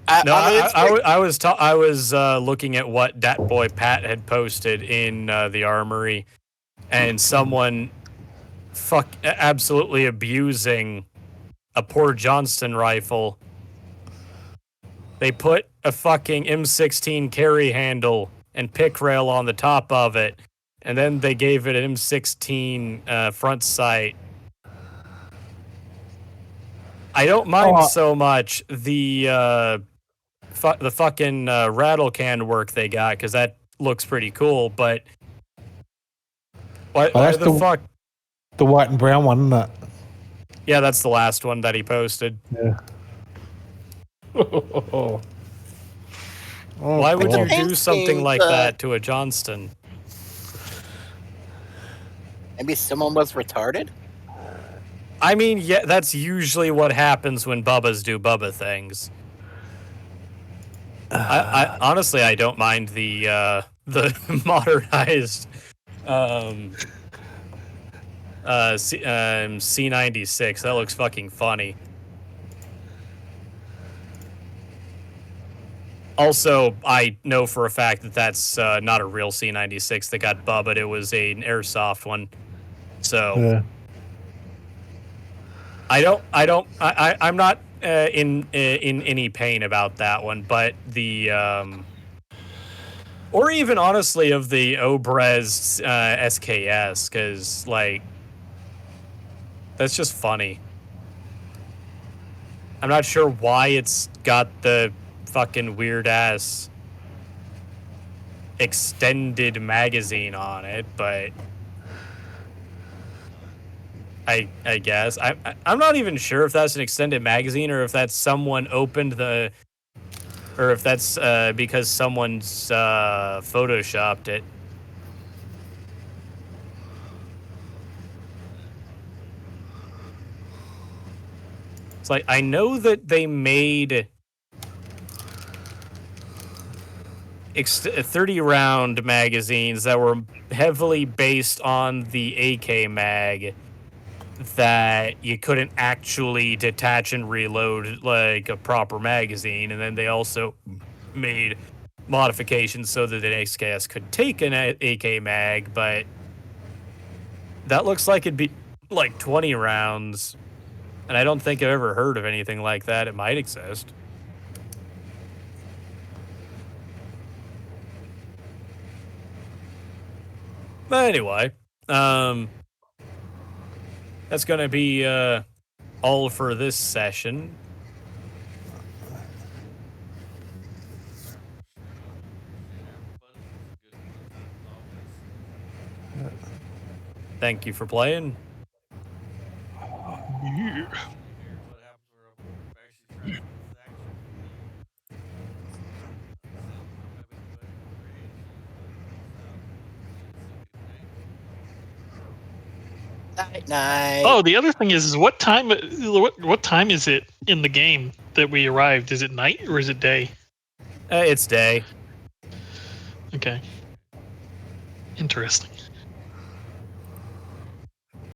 I was looking at what Dat Boy Pat had posted in the armory, and someone absolutely abusing a poor Johnston rifle. They put a fucking M16 carry handle and pick rail on the top of it, and then they gave it an M16 front sight. I don't mind so much the fucking rattle can work they got, because that looks pretty cool, but why the fuck? The white and brown one, isn't it? Yeah, that's the last one that he posted. Yeah. Why would you God. do something like that to a Johnston? Maybe someone was retarded? I mean, yeah, that's usually what happens when Bubbas do Bubba things. I honestly, I don't mind the modernized C96. That looks fucking funny. Also, I know for a fact that that's not a real C96 that got bubbled. It was an airsoft one. So Yeah. I'm not in any pain about that one, but the or even honestly of the Obrez SKS, because like that's just funny. I'm not sure why it's got the fucking weird ass extended magazine on it, but I guess I'm not even sure if that's an extended magazine or if that's someone opened the, or if that's because someone's photoshopped it. It's like, I know that they made 30 round magazines that were heavily based on the AK mag, that you couldn't actually detach and reload like a proper magazine. And then they also made modifications so that an XKS could take an AK mag, but that looks like it'd be like 20 rounds. And I don't think I've ever heard of anything like that. It might exist. But anyway, that's going to be all for this session. Thank you for playing. Yeah. Night. Oh, the other thing is what time? What time is it in the game that we arrived? Is it night or is it day? It's day. Okay. Interesting.